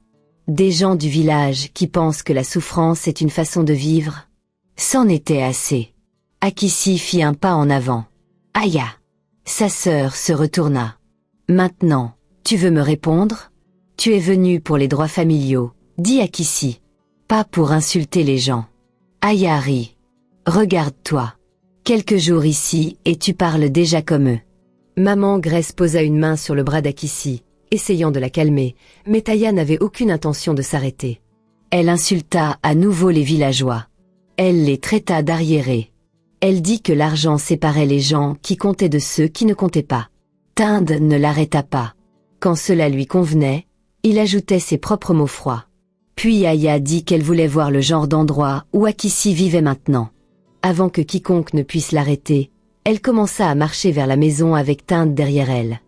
Des gens du village qui pensent que la souffrance est une façon de vivre? C'en était assez. Akissi fit un pas en avant. Aya! Sa sœur se retourna. Maintenant, tu veux me répondre? Tu es venu pour les droits familiaux, dit Akissi. Pas pour insulter les gens. Aya rit. Regarde-toi. Quelques jours ici et tu parles déjà comme eux. Maman Grace posa une main sur le bras d'Akissi, essayant de la calmer, mais Aya n'avait aucune intention de s'arrêter. Elle insulta à nouveau les villageois. Elle les traita d'arriérés. Elle dit que l'argent séparait les gens qui comptaient de ceux qui ne comptaient pas. Tinde ne l'arrêta pas. Quand cela lui convenait, il ajoutait ses propres mots froids. Puis Aya dit qu'elle voulait voir le genre d'endroit où Akissi vivait maintenant. Avant que quiconque ne puisse l'arrêter, elle commença à marcher vers la maison avec Tinde derrière elle.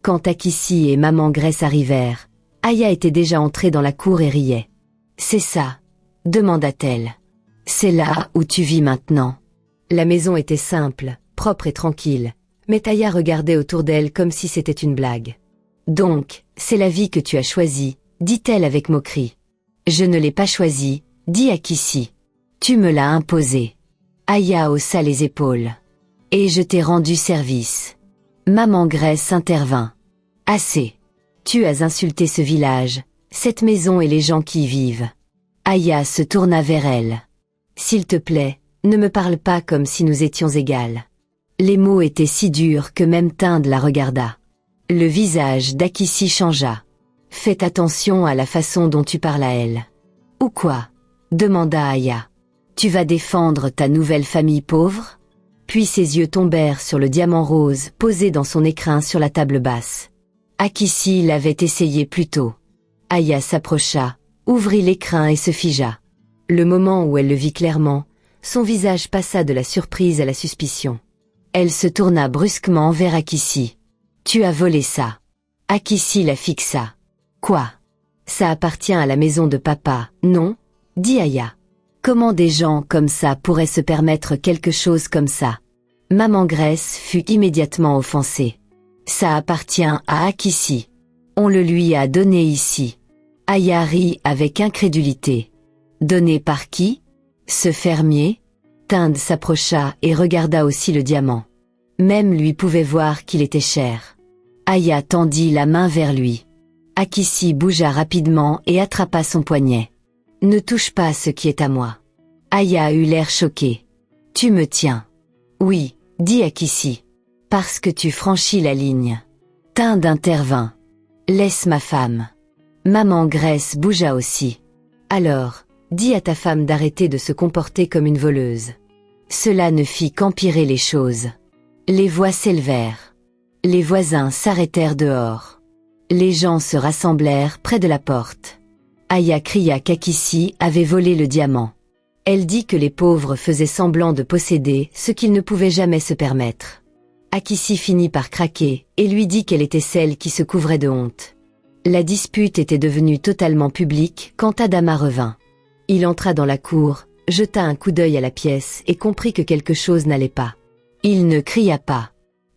Quand Akissi et Maman Grace arrivèrent, Aya était déjà entrée dans la cour et riait. « C'est ça ?» demanda-t-elle. « C'est là où tu vis maintenant. » La maison était simple, propre et tranquille, mais Aya regardait autour d'elle comme si c'était une blague. « Donc, c'est la vie que tu as choisie, » dit-elle avec moquerie. « Je ne l'ai pas choisie, » dit Akissi. « Tu me l'as imposée. » Aya haussa les épaules. « Et je t'ai rendu service. » Maman Grace intervint. « Assez. Tu as insulté ce village, cette maison et les gens qui y vivent. » Aya se tourna vers elle. « S'il te plaît, ne me parle pas comme si nous étions égales. » Les mots étaient si durs que même Tinde la regarda. Le visage d'Akissi changea. « Faites attention à la façon dont tu parles à elle. »« Ou quoi ?» demanda Aya. « Tu vas défendre ta nouvelle famille pauvre ?» Puis ses yeux tombèrent sur le diamant rose posé dans son écrin sur la table basse. Akissi l'avait essayé plus tôt. Aya s'approcha, ouvrit l'écrin et se figea. Le moment où elle le vit clairement, son visage passa de la surprise à la suspicion. Elle se tourna brusquement vers Akissi. « Tu as volé ça. » Akissi la fixa. « Quoi? Ça appartient à la maison de papa, non ?» dit Aya. « Comment des gens comme ça pourraient se permettre quelque chose comme ça ?» Maman Grace fut immédiatement offensée. « Ça appartient à Akissi. On le lui a donné ici. » Aya rit avec incrédulité. « Donné par qui? Ce fermier ?» Tinde s'approcha et regarda aussi le diamant. Même lui pouvait voir qu'il était cher. Aya tendit la main vers lui. Akissi bougea rapidement et attrapa son poignet. « Ne touche pas ce qui est à moi. » Aya eut l'air choqué. « Tu me tiens. »« Oui, » dit Akissi. « Parce que tu franchis la ligne. » Tinde intervint. « Laisse ma femme. » Maman Grace bougea aussi. « Alors, dis à ta femme d'arrêter de se comporter comme une voleuse. » Cela ne fit qu'empirer les choses. Les voix s'élevèrent. Les voisins s'arrêtèrent dehors. Les gens se rassemblèrent près de la porte. Aya cria qu'Akissi avait volé le diamant. Elle dit que les pauvres faisaient semblant de posséder ce qu'ils ne pouvaient jamais se permettre. Akissi finit par craquer et lui dit qu'elle était celle qui se couvrait de honte. La dispute était devenue totalement publique quand Adama revint. Il entra dans la cour, jeta un coup d'œil à la pièce et comprit que quelque chose n'allait pas. Il ne cria pas.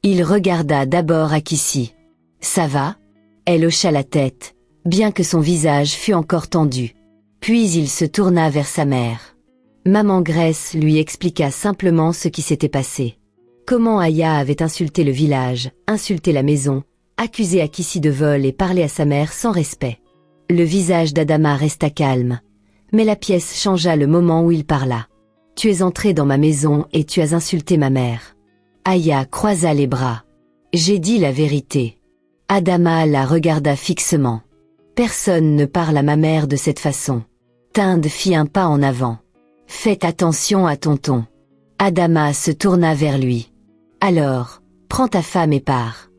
Il regarda d'abord Akissi. « Ça va ?» Elle hocha la tête, bien que son visage fût encore tendu. Puis il se tourna vers sa mère. Maman Grace lui expliqua simplement ce qui s'était passé. Comment Aya avait insulté le village, insulté la maison, accusé Akissi de vol et parlé à sa mère sans respect. Le visage d'Adama resta calme, mais la pièce changea le moment où il parla. « Tu es entré dans ma maison et tu as insulté ma mère. » Aya croisa les bras. J'ai dit la vérité. Adama la regarda fixement. Personne ne parle à ma mère de cette façon. Tinde fit un pas en avant. Faites attention à tonton. Adama se tourna vers lui. Alors, prends ta femme et pars.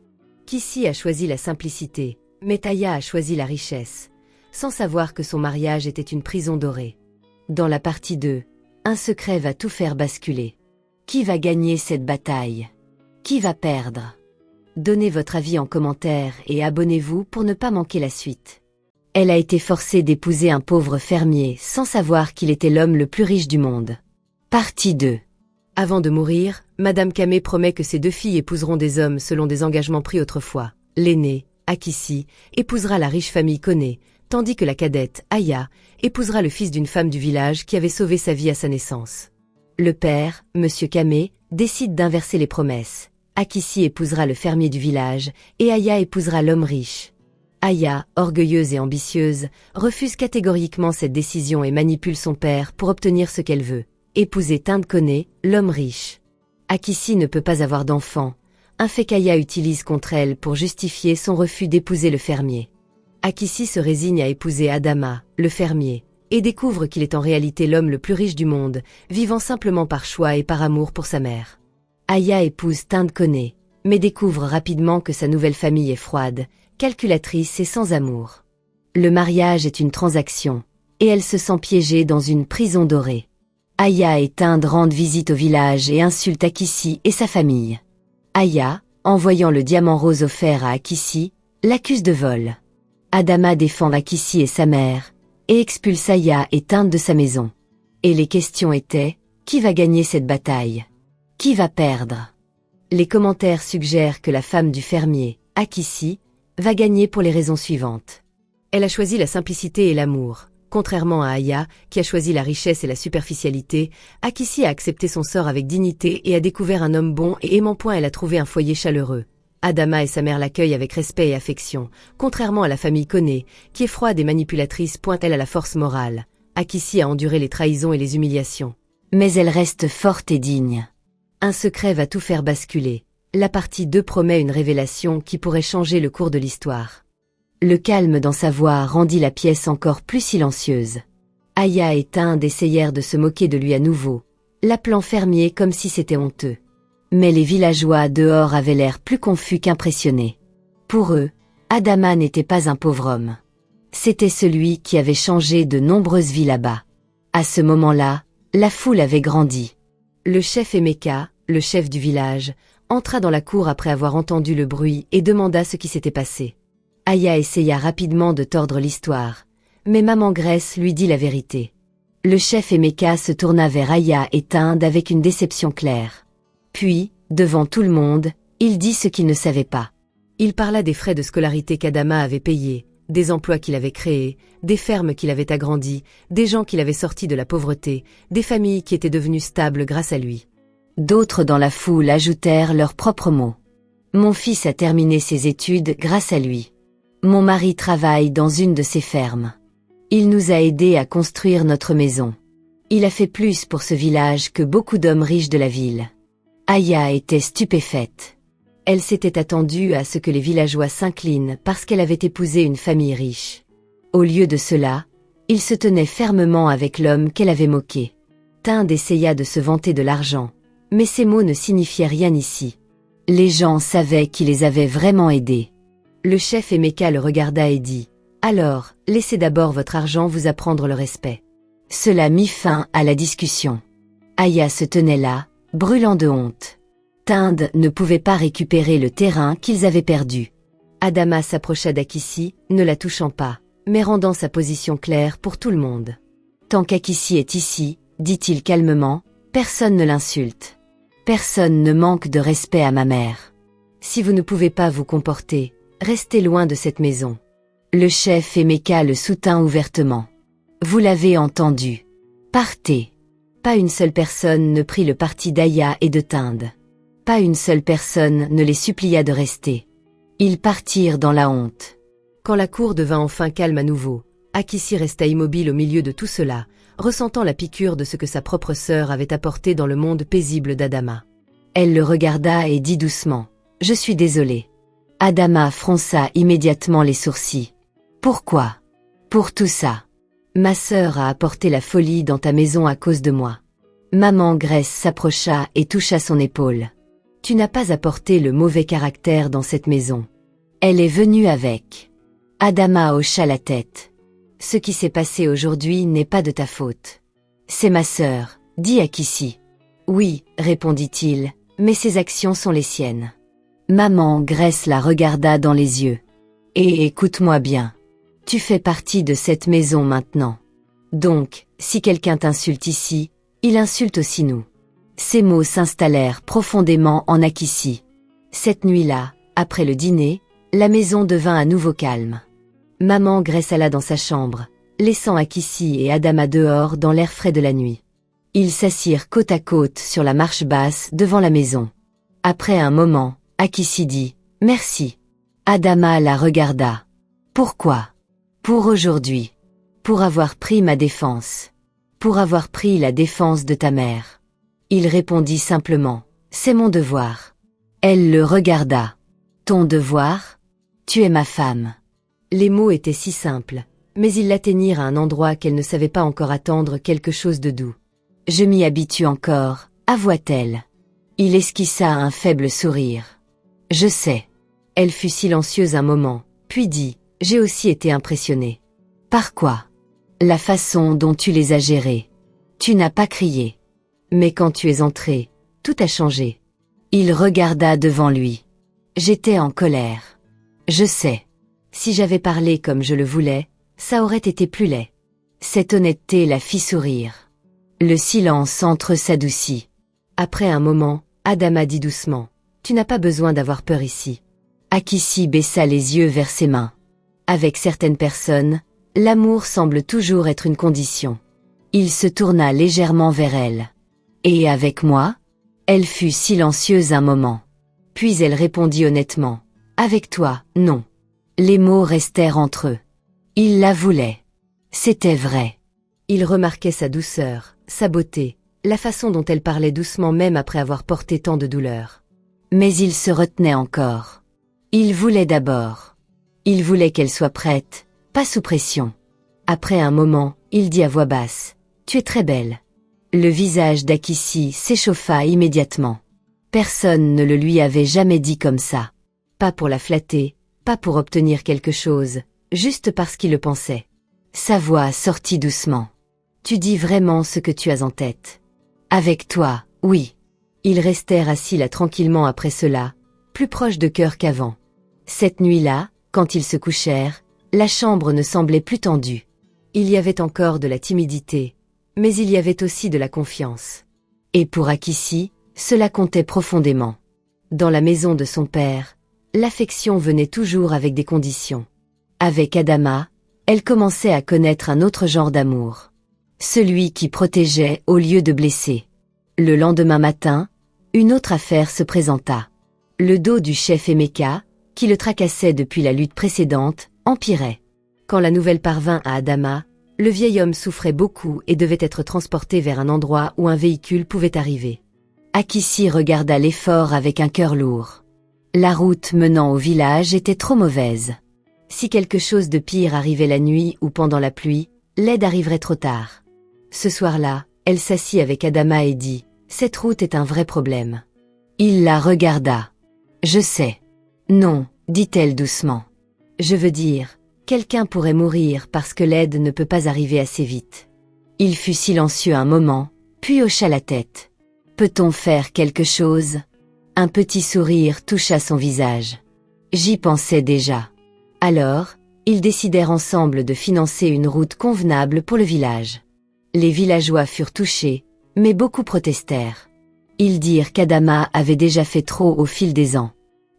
Kissi a choisi la simplicité, mais Aya a choisi la richesse, sans savoir que son mariage était une prison dorée. Dans la partie 2, un secret va tout faire basculer. Qui va gagner cette bataille? Qui va perdre? Donnez votre avis en commentaire et abonnez-vous pour ne pas manquer la suite. Elle a été forcée d'épouser un pauvre fermier sans savoir qu'il était l'homme le plus riche du monde. Partie 2. Avant de mourir, Madame Kamé promet que ses 2 filles épouseront des hommes selon des engagements pris autrefois. L'aînée, Akissi, épousera la riche famille Kone, tandis que la cadette, Aya, épousera le fils d'une femme du village qui avait sauvé sa vie à sa naissance. Le père, Monsieur Kamé, décide d'inverser les promesses. Akissi épousera le fermier du village et Aya épousera l'homme riche. Aya, orgueilleuse et ambitieuse, refuse catégoriquement cette décision et manipule son père pour obtenir ce qu'elle veut. Épouser Tinde Kone, l'homme riche. Akissi ne peut pas avoir d'enfant, un fait qu'Aya utilise contre elle pour justifier son refus d'épouser le fermier. Akissi se résigne à épouser Adama, le fermier, et découvre qu'il est en réalité l'homme le plus riche du monde, vivant simplement par choix et par amour pour sa mère. Aya épouse Tinde Kone, mais découvre rapidement que sa nouvelle famille est froide, calculatrice et sans amour. Le mariage est une transaction, et elle se sent piégée dans une prison dorée. Aya et Tinde rendent visite au village et insultent Akissi et sa famille. Aya, en voyant le diamant rose offert à Akissi, l'accuse de vol. Adama défend Akissi et sa mère, et expulse Aya et Tinde de sa maison. Et les questions étaient, qui va gagner cette bataille? Qui va perdre? Les commentaires suggèrent que la femme du fermier, Akissi, va gagner pour les raisons suivantes. Elle a choisi la simplicité et l'amour. Contrairement à Aya, qui a choisi la richesse et la superficialité, Akissi a accepté son sort avec dignité et a découvert un homme bon et aimant. Elle a trouvé un foyer chaleureux. Adama et sa mère l'accueillent avec respect et affection, contrairement à la famille Kone, qui est froide et manipulatrice. Elle a la force morale. Akissi a enduré les trahisons et les humiliations. Mais elle reste forte et digne. Un secret va tout faire basculer. La partie 2 promet une révélation qui pourrait changer le cours de l'histoire. Le calme dans sa voix rendit la pièce encore plus silencieuse. Aya et Tinde essayèrent de se moquer de lui à nouveau, l'appelant fermier comme si c'était honteux. Mais les villageois dehors avaient l'air plus confus qu'impressionnés. Pour eux, Adama n'était pas un pauvre homme. C'était celui qui avait changé de nombreuses vies là-bas. À ce moment-là, la foule avait grandi. Le chef Emeka, le chef du village, entra dans la cour après avoir entendu le bruit et demanda ce qui s'était passé. Aya essaya rapidement de tordre l'histoire, mais Maman Graisse lui dit la vérité. Le chef Emeka se tourna vers Aya et Tinde avec une déception claire. Puis, devant tout le monde, il dit ce qu'il ne savait pas. Il parla des frais de scolarité qu'Adama avait payés, des emplois qu'il avait créés, des fermes qu'il avait agrandies, des gens qu'il avait sortis de la pauvreté, des familles qui étaient devenues stables grâce à lui. D'autres dans la foule ajoutèrent leurs propres mots. Mon fils a terminé ses études grâce à lui. Mon mari travaille dans une de ses fermes. Il nous a aidés à construire notre maison. Il a fait plus pour ce village que beaucoup d'hommes riches de la ville. Aya était stupéfaite. Elle s'était attendue à ce que les villageois s'inclinent parce qu'elle avait épousé une famille riche. Au lieu de cela, il se tenait fermement avec l'homme qu'elle avait moqué. Tinde essaya de se vanter de l'argent, mais ces mots ne signifiaient rien ici. Les gens savaient qu'il les avait vraiment aidés. Le chef Emeka le regarda et dit « Alors, laissez d'abord votre argent vous apprendre le respect. » Cela mit fin à la discussion. Aya se tenait là, brûlant de honte. Tinde ne pouvait pas récupérer le terrain qu'ils avaient perdu. Adama s'approcha d'Akissi, ne la touchant pas, mais rendant sa position claire pour tout le monde. « Tant qu'Akissi est ici, dit-il calmement, personne ne l'insulte. Personne ne manque de respect à ma mère. Si vous ne pouvez pas vous comporter, restez loin de cette maison. » Le chef Emeka le soutint ouvertement. « Vous l'avez entendu. Partez. » Pas une seule personne ne prit le parti d'Aya et de Tinde. Pas une seule personne ne les supplia de rester. Ils partirent dans la honte. Quand la cour devint enfin calme à nouveau, Akissi resta immobile au milieu de tout cela, ressentant la piqûre de ce que sa propre sœur avait apporté dans le monde paisible d'Adama. Elle le regarda et dit doucement « Je suis désolée ». Adama fronça immédiatement les sourcils. « Pourquoi ? Pour tout ça. Ma sœur a apporté la folie dans ta maison à cause de moi. » Maman Grace s'approcha et toucha son épaule. « Tu n'as pas apporté le mauvais caractère dans cette maison. Elle est venue avec. » Adama hocha la tête. « Ce qui s'est passé aujourd'hui n'est pas de ta faute. C'est ma sœur, dit Akissi. »« Oui, répondit-il, mais ses actions sont les siennes. » Maman Grace la regarda dans les yeux. « Et écoute-moi bien. Tu fais partie de cette maison maintenant. Donc, si quelqu'un t'insulte ici, il insulte aussi nous. » Ces mots s'installèrent profondément en Akissi. Cette nuit-là, après le dîner, la maison devint à nouveau calme. Maman Grace alla dans sa chambre, laissant Akissi et Adama dehors dans l'air frais de la nuit. Ils s'assirent côte à côte sur la marche basse devant la maison. Après un moment, Akissi dit « Merci ». Adama la regarda. « Pourquoi ? » ?»« Pour aujourd'hui. Pour avoir pris ma défense. Pour avoir pris la défense de ta mère. » Il répondit simplement « C'est mon devoir. » Elle le regarda. « Ton devoir ? Tu es ma femme. » Les mots étaient si simples, mais ils l'atteignirent à un endroit qu'elle ne savait pas encore attendre quelque chose de doux. « Je m'y habitue encore, » avoua-t-elle. Il esquissa un faible sourire. « Je sais. » Elle fut silencieuse un moment, puis dit « J'ai aussi été impressionnée. »« Par quoi ? » ?»« La façon dont tu les as gérés. Tu n'as pas crié. Mais quand tu es entré, tout a changé. » Il regarda devant lui. « J'étais en colère. Je sais. Si j'avais parlé comme je le voulais, ça aurait été plus laid. » Cette honnêteté la fit sourire. Le silence entre eux s'adoucit. Après un moment, Adama dit doucement « Tu n'as pas besoin d'avoir peur ici. » Akissi baissa les yeux vers ses mains. Avec certaines personnes, l'amour semble toujours être une condition. Il se tourna légèrement vers elle. « Et avec moi ?» Elle fut silencieuse un moment. Puis elle répondit honnêtement « Avec toi, non. » Les mots restèrent entre eux. Il la voulait. C'était vrai. Il remarquait sa douceur, sa beauté, la façon dont elle parlait doucement même après avoir porté tant de douleur. Mais il se retenait encore. Il voulait d'abord. Il voulait qu'elle soit prête, pas sous pression. Après un moment, il dit à voix basse « Tu es très belle. » Le visage d'Akissi s'échauffa immédiatement. Personne ne le lui avait jamais dit comme ça. Pas pour la flatter, pas pour obtenir quelque chose, juste parce qu'il le pensait. Sa voix sortit doucement. « Tu dis vraiment ce que tu as en tête. »« Avec toi, oui. » Ils restèrent assis là tranquillement après cela, plus proches de cœur qu'avant. Cette nuit-là, quand ils se couchèrent, la chambre ne semblait plus tendue. Il y avait encore de la timidité, mais il y avait aussi de la confiance. Et pour Akissi, cela comptait profondément. Dans la maison de son père, l'affection venait toujours avec des conditions. Avec Adama, elle commençait à connaître un autre genre d'amour. Celui qui protégeait au lieu de blesser. Le lendemain matin, une autre affaire se présenta. Le dos du chef Emeka, qui le tracassait depuis la lutte précédente, empirait. Quand la nouvelle parvint à Adama, le vieil homme souffrait beaucoup et devait être transporté vers un endroit où un véhicule pouvait arriver. Akissi regarda l'effort avec un cœur lourd. La route menant au village était trop mauvaise. Si quelque chose de pire arrivait la nuit ou pendant la pluie, l'aide arriverait trop tard. Ce soir-là, elle s'assit avec Adama et dit « Cette route est un vrai problème. » Il la regarda. « Je sais. »« Non, » dit-elle doucement. « Je veux dire, quelqu'un pourrait mourir parce que l'aide ne peut pas arriver assez vite. » Il fut silencieux un moment, puis hocha la tête. « Peut-on faire quelque chose ?» Un petit sourire toucha son visage. « J'y pensais déjà. » Alors, ils décidèrent ensemble de financer une route convenable pour le village. Les villageois furent touchés, mais beaucoup protestèrent. Ils dirent qu'Adama avait déjà fait trop au fil des ans.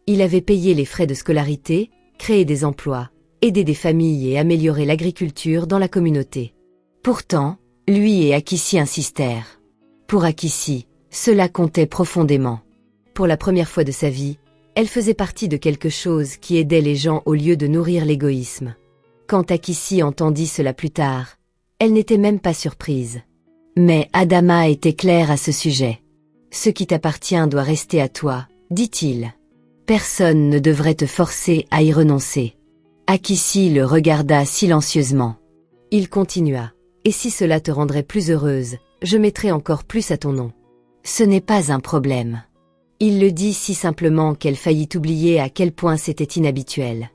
Il avait payé les frais de scolarité, créé des emplois, aidé des familles et amélioré l'agriculture dans la communauté. Pourtant, lui et Akissi insistèrent. Pour Akissi, cela comptait profondément. Pour la première fois de sa vie, elle faisait partie de quelque chose qui aidait les gens au lieu de nourrir l'égoïsme. Quand Akissi entendit cela plus tard, elle n'était même pas surprise. Mais Adama était claire à ce sujet. Ce qui t'appartient doit rester à toi, dit-il. Personne ne devrait te forcer à y renoncer. Akissi le regarda silencieusement. Il continua. Et si cela te rendrait plus heureuse, je mettrai encore plus à ton nom. Ce n'est pas un problème. Il le dit si simplement qu'elle faillit oublier à quel point c'était inhabituel.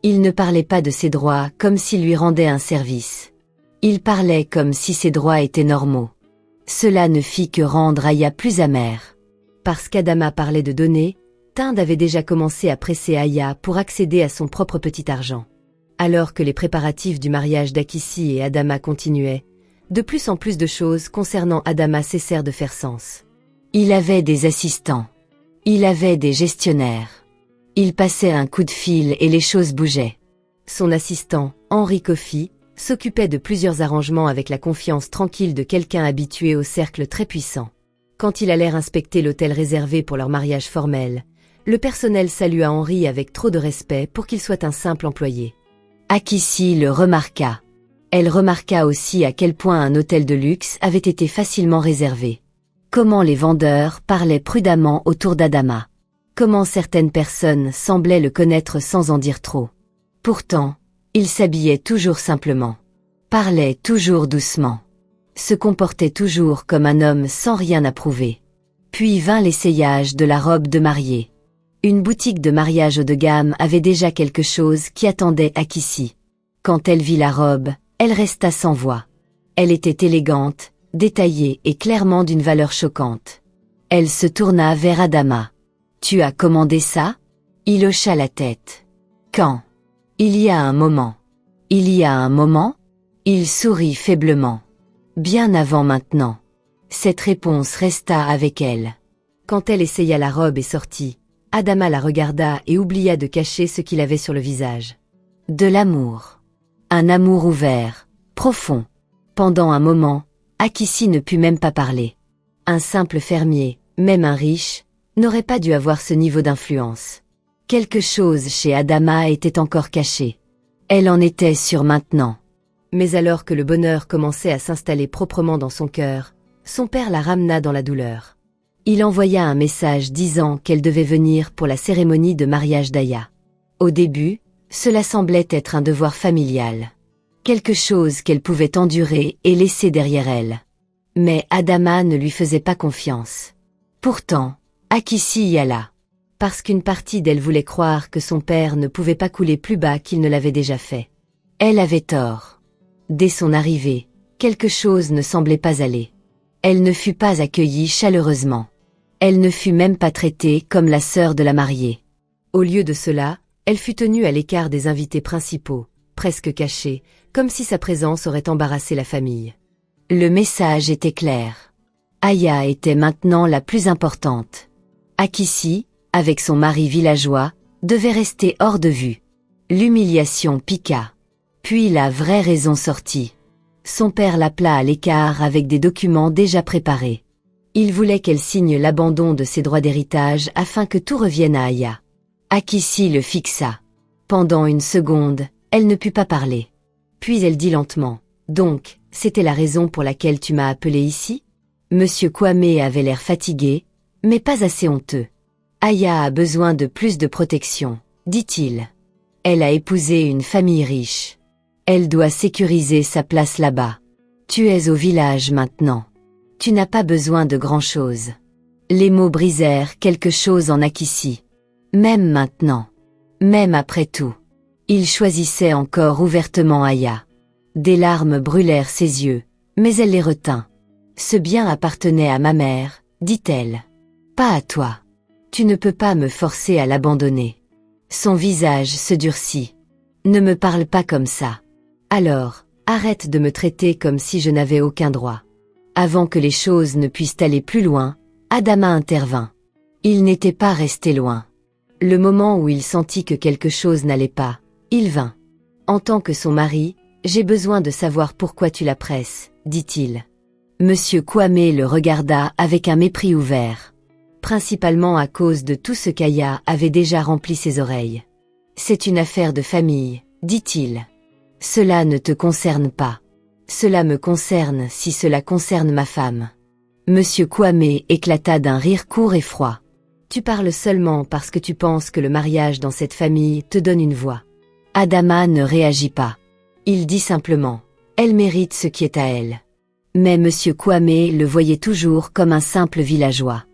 Il ne parlait pas de ses droits comme s'il lui rendait un service. Il parlait comme si ses droits étaient normaux. Cela ne fit que rendre Aya plus amère. Parce qu'Adama parlait de donner, Tinde avait déjà commencé à presser Aya pour accéder à son propre petit argent. Alors que les préparatifs du mariage d'Akissi et Adama continuaient, de plus en plus de choses concernant Adama cessèrent de faire sens. Il avait des assistants. Il avait des gestionnaires. Il passait un coup de fil et les choses bougeaient. Son assistant, Henri Kofi, s'occupait de plusieurs arrangements avec la confiance tranquille de quelqu'un habitué au cercle très puissant. Quand il allait inspecter l'hôtel réservé pour leur mariage formel, le personnel salua Henri avec trop de respect pour qu'il soit un simple employé. Akissi le remarqua. Elle remarqua aussi à quel point un hôtel de luxe avait été facilement réservé. Comment les vendeurs parlaient prudemment autour d'Adama. Comment certaines personnes semblaient le connaître sans en dire trop. Pourtant, il s'habillait toujours simplement. Parlait toujours doucement. Se comportait toujours comme un homme sans rien approuver. Puis vint l'essayage de la robe de mariée. Une boutique de mariage haut de gamme avait déjà quelque chose qui attendait Akissi. Quand elle vit la robe, elle resta sans voix. Elle était élégante, détaillée et clairement d'une valeur choquante. Elle se tourna vers Adama. « Tu as commandé ça ?» Il hocha la tête. « Quand ?»« Il y a un moment. »« Il y a un moment ?» Il sourit faiblement. « Bien avant maintenant. » Cette réponse resta avec elle. Quand elle essaya la robe et sortit, Adama la regarda et oublia de cacher ce qu'il avait sur le visage. De l'amour. Un amour ouvert, profond. Pendant un moment, Akissi ne put même pas parler. Un simple fermier, même un riche, n'aurait pas dû avoir ce niveau d'influence. Quelque chose chez Adama était encore caché. Elle en était sûre maintenant. Mais alors que le bonheur commençait à s'installer proprement dans son cœur, son père la ramena dans la douleur. Il envoya un message disant qu'elle devait venir pour la cérémonie de mariage d'Aya. Au début, cela semblait être un devoir familial. Quelque chose qu'elle pouvait endurer et laisser derrière elle. Mais Adama ne lui faisait pas confiance. Pourtant, Akissi y alla. Parce qu'une partie d'elle voulait croire que son père ne pouvait pas couler plus bas qu'il ne l'avait déjà fait. Elle avait tort. Dès son arrivée, quelque chose ne semblait pas aller. Elle ne fut pas accueillie chaleureusement. Elle ne fut même pas traitée comme la sœur de la mariée. Au lieu de cela, elle fut tenue à l'écart des invités principaux, presque cachée, comme si sa présence aurait embarrassé la famille. Le message était clair. Aya était maintenant la plus importante. Akissi, avec son mari villageois, devait rester hors de vue. L'humiliation piqua. Puis la vraie raison sortit. Son père l'appela à l'écart avec des documents déjà préparés. Il voulait qu'elle signe l'abandon de ses droits d'héritage afin que tout revienne à Aya. Akissi le fixa. Pendant une seconde, elle ne put pas parler. Puis elle dit lentement, « Donc, c'était la raison pour laquelle tu m'as appelé ici ?» Monsieur Kwame avait l'air fatigué, mais pas assez honteux. « Aya a besoin de plus de protection, » dit-il. « Elle a épousé une famille riche. Elle doit sécuriser sa place là-bas. Tu es au village maintenant. Tu n'as pas besoin de grand-chose. » Les mots brisèrent quelque chose en Akissi. Même maintenant. Même après tout. Il choisissait encore ouvertement Aya. Des larmes brûlèrent ses yeux, mais elle les retint. « Ce bien appartenait à ma mère, dit-elle. Pas à toi. Tu ne peux pas me forcer à l'abandonner. » Son visage se durcit. « Ne me parle pas comme ça. Alors, arrête de me traiter comme si je n'avais aucun droit. » Avant que les choses ne puissent aller plus loin, Adama intervint. Il n'était pas resté loin. Le moment où il sentit que quelque chose n'allait pas, il vint. « En tant que son mari, j'ai besoin de savoir pourquoi tu la presses, » dit-il. Monsieur Kwame le regarda avec un mépris ouvert. Principalement à cause de tout ce qu'Aya avait déjà rempli ses oreilles. « C'est une affaire de famille, » dit-il. « Cela ne te concerne pas. Cela me concerne si cela concerne ma femme. » Monsieur Kwame éclata d'un rire court et froid. Tu parles seulement parce que tu penses que le mariage dans cette famille te donne une voix. Adama ne réagit pas. Il dit simplement, elle mérite ce qui est à elle. Mais Monsieur Kwame le voyait toujours comme un simple villageois.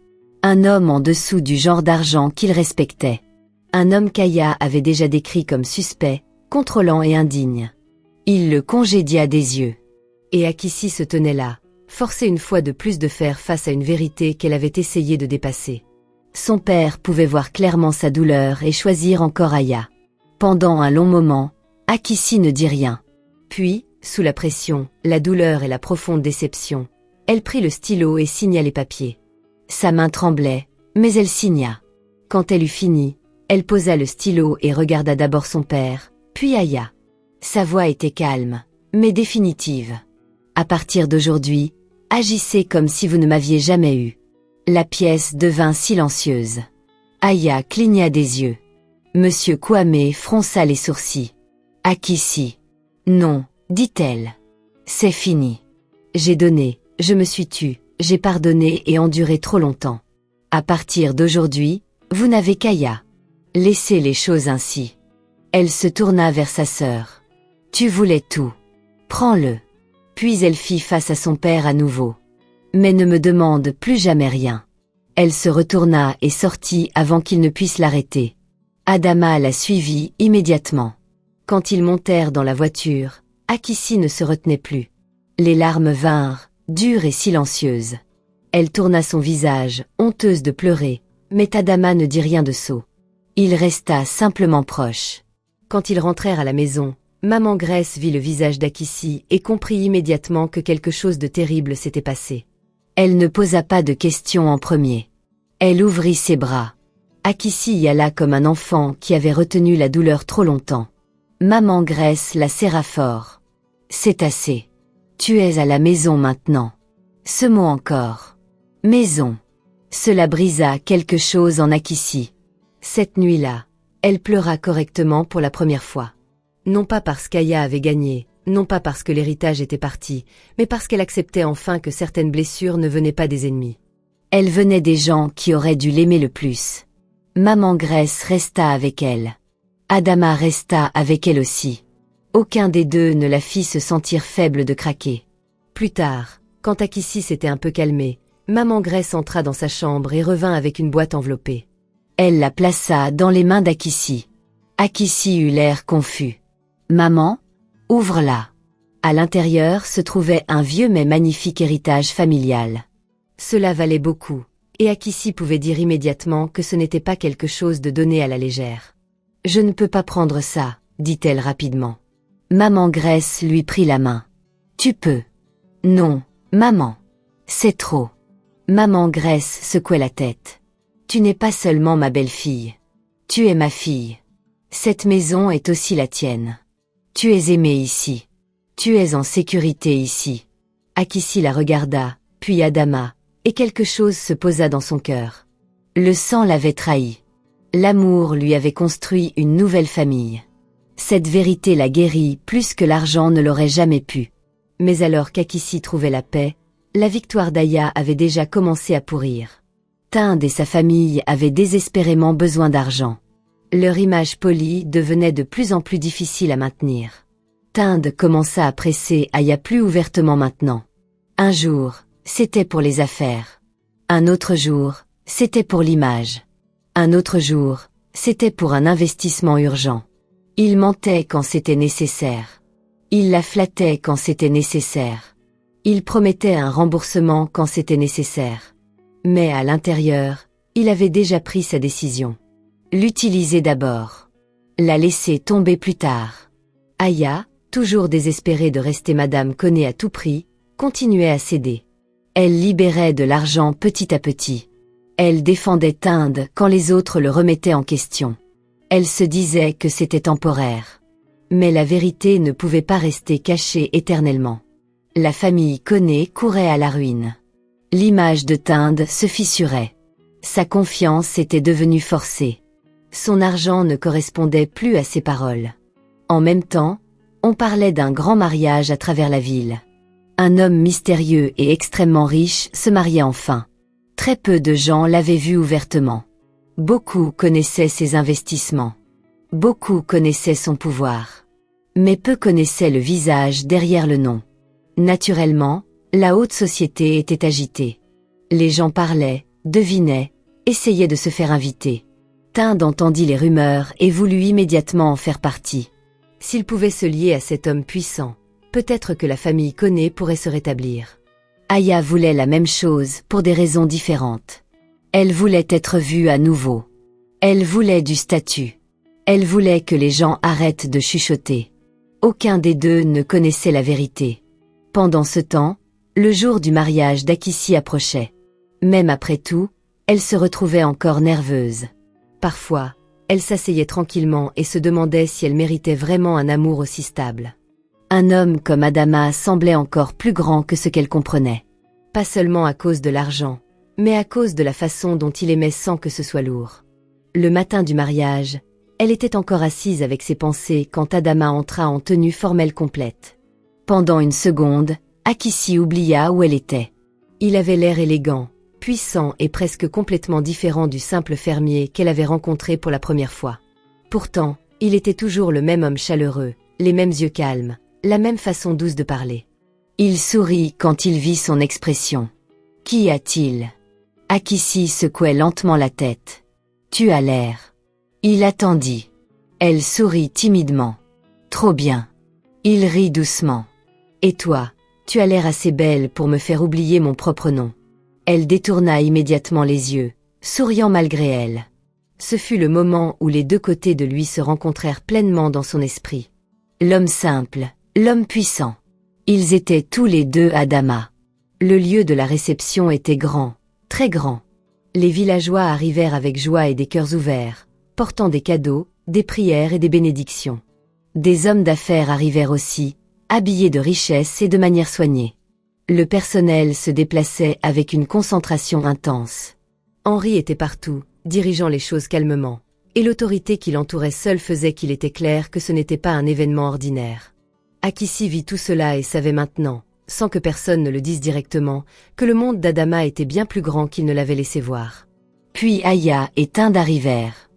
Un homme en dessous du genre d'argent qu'il respectait. Un homme qu'Aya avait déjà décrit comme suspect, contrôlant et indigne. Il le congédia des yeux. Et Akissi se tenait là, forcée une fois de plus de faire face à une vérité qu'elle avait essayé de dépasser. Son père pouvait voir clairement sa douleur et choisir encore Aya. Pendant un long moment, Akissi ne dit rien. Puis, sous la pression, la douleur et la profonde déception, elle prit le stylo et signa les papiers. Sa main tremblait, mais elle signa. Quand elle eut fini, elle posa le stylo et regarda d'abord son père, puis Aya. Sa voix était calme, mais définitive. À partir d'aujourd'hui, agissez comme si vous ne m'aviez jamais eu. La pièce devint silencieuse. Aya cligna des yeux. Monsieur Kwame fronça les sourcils. Akissi. Non, dit-elle. C'est fini. J'ai donné, je me suis tue, j'ai pardonné et enduré trop longtemps. À partir d'aujourd'hui, vous n'avez qu'Aya. Laissez les choses ainsi. Elle se tourna vers sa sœur. Tu voulais tout. Prends-le. Puis elle fit face à son père à nouveau. Mais ne me demande plus jamais rien. Elle se retourna et sortit avant qu'il ne puisse l'arrêter. Adama la suivit immédiatement. Quand ils montèrent dans la voiture, Akissi ne se retenait plus. Les larmes vinrent, dures et silencieuses. Elle tourna son visage, honteuse de pleurer, mais Adama ne dit rien de sot. Il resta simplement proche. Quand ils rentrèrent à la maison, Maman Grace vit le visage d'Akissi et comprit immédiatement que quelque chose de terrible s'était passé. Elle ne posa pas de questions en premier. Elle ouvrit ses bras. Akissi y alla comme un enfant qui avait retenu la douleur trop longtemps. Maman Grace la serra fort. C'est assez. Tu es à la maison maintenant. Ce mot encore. Maison. Cela brisa quelque chose en Akissi. Cette nuit-là, elle pleura correctement pour la première fois. Non pas parce qu'Aya avait gagné, non pas parce que l'héritage était parti, mais parce qu'elle acceptait enfin que certaines blessures ne venaient pas des ennemis. Elles venaient des gens qui auraient dû l'aimer le plus. Maman Grace resta avec elle. Adama resta avec elle aussi. Aucun des deux ne la fit se sentir faible de craquer. Plus tard, quand Akissi s'était un peu calmée, Maman Grace entra dans sa chambre et revint avec une boîte enveloppée. Elle la plaça dans les mains d'Akissi. Akissi eut l'air confus. « Maman, ouvre-la. » À l'intérieur se trouvait un vieux mais magnifique héritage familial. Cela valait beaucoup, et Akissi pouvait dire immédiatement que ce n'était pas quelque chose de donné à la légère. « Je ne peux pas prendre ça, » dit-elle rapidement. Maman Grace lui prit la main. « Tu peux. »« Non, maman. C'est trop. » Maman Grace secouait la tête. « Tu n'es pas seulement ma belle-fille. Tu es ma fille. Cette maison est aussi la tienne. Tu es aimée ici. Tu es en sécurité ici. » Akissi la regarda, puis Adama, et quelque chose se posa dans son cœur. Le sang l'avait trahi. L'amour lui avait construit une nouvelle famille. Cette vérité la guérit plus que l'argent ne l'aurait jamais pu. Mais alors qu'Akissi trouvait la paix, la victoire d'Aya avait déjà commencé à pourrir. Tinde et sa famille avaient désespérément besoin d'argent. Leur image polie devenait de plus en plus difficile à maintenir. Tinde commença à presser Aya plus ouvertement maintenant. Un jour, c'était pour les affaires. Un autre jour, c'était pour l'image. Un autre jour, c'était pour un investissement urgent. Il mentait quand c'était nécessaire. Il la flattait quand c'était nécessaire. Il promettait un remboursement quand c'était nécessaire. Mais à l'intérieur, il avait déjà pris sa décision. L'utiliser d'abord. La laisser tomber plus tard. Aya, toujours désespérée de rester Madame Koné à tout prix, continuait à céder. Elle libérait de l'argent petit à petit. Elle défendait Tinde quand les autres le remettaient en question. Elle se disait que c'était temporaire. Mais la vérité ne pouvait pas rester cachée éternellement. La famille Koné courait à la ruine. L'image de Tinde se fissurait. Sa confiance était devenue forcée. Son argent ne correspondait plus à ses paroles. En même temps, on parlait d'un grand mariage à travers la ville. Un homme mystérieux et extrêmement riche se mariait enfin. Très peu de gens l'avaient vu ouvertement. Beaucoup connaissaient ses investissements. Beaucoup connaissaient son pouvoir. Mais peu connaissaient le visage derrière le nom. Naturellement, la haute société était agitée. Les gens parlaient, devinaient, essayaient de se faire inviter. Tinde entendit les rumeurs et voulut immédiatement en faire partie. S'il pouvait se lier à cet homme puissant, peut-être que la famille Koné pourrait se rétablir. Aya voulait la même chose pour des raisons différentes. Elle voulait être vue à nouveau. Elle voulait du statut. Elle voulait que les gens arrêtent de chuchoter. Aucun des deux ne connaissait la vérité. Pendant ce temps, le jour du mariage d'Akissi approchait. Même après tout, elle se retrouvait encore nerveuse. Parfois, elle s'asseyait tranquillement et se demandait si elle méritait vraiment un amour aussi stable. Un homme comme Adama semblait encore plus grand que ce qu'elle comprenait. Pas seulement à cause de l'argent, mais à cause de la façon dont il aimait sans que ce soit lourd. Le matin du mariage, elle était encore assise avec ses pensées quand Adama entra en tenue formelle complète. Pendant une seconde, Akissi oublia où elle était. Il avait l'air élégant, puissant et presque complètement différent du simple fermier qu'elle avait rencontré pour la première fois. Pourtant, il était toujours le même homme chaleureux, les mêmes yeux calmes, la même façon douce de parler. Il sourit quand il vit son expression. « Qu'y a-t-il » Akissi secouait lentement la tête. « Tu as l'air. » Il attendit. Elle sourit timidement. « Trop bien. » Il rit doucement. « Et toi, tu as l'air assez belle pour me faire oublier mon propre nom. » Elle détourna immédiatement les yeux, souriant malgré elle. Ce fut le moment où les deux côtés de lui se rencontrèrent pleinement dans son esprit. L'homme simple, l'homme puissant. Ils étaient tous les deux Adama. Le lieu de la réception était grand, très grand. Les villageois arrivèrent avec joie et des cœurs ouverts, portant des cadeaux, des prières et des bénédictions. Des hommes d'affaires arrivèrent aussi, habillés de richesse et de manière soignée. Le personnel se déplaçait avec une concentration intense. Henri était partout, dirigeant les choses calmement, et l'autorité qui l'entourait seule faisait qu'il était clair que ce n'était pas un événement ordinaire. Akissi vit tout cela et savait maintenant, sans que personne ne le dise directement, que le monde d'Adama était bien plus grand qu'il ne l'avait laissé voir. Puis Aya et Tinde arrivèrent.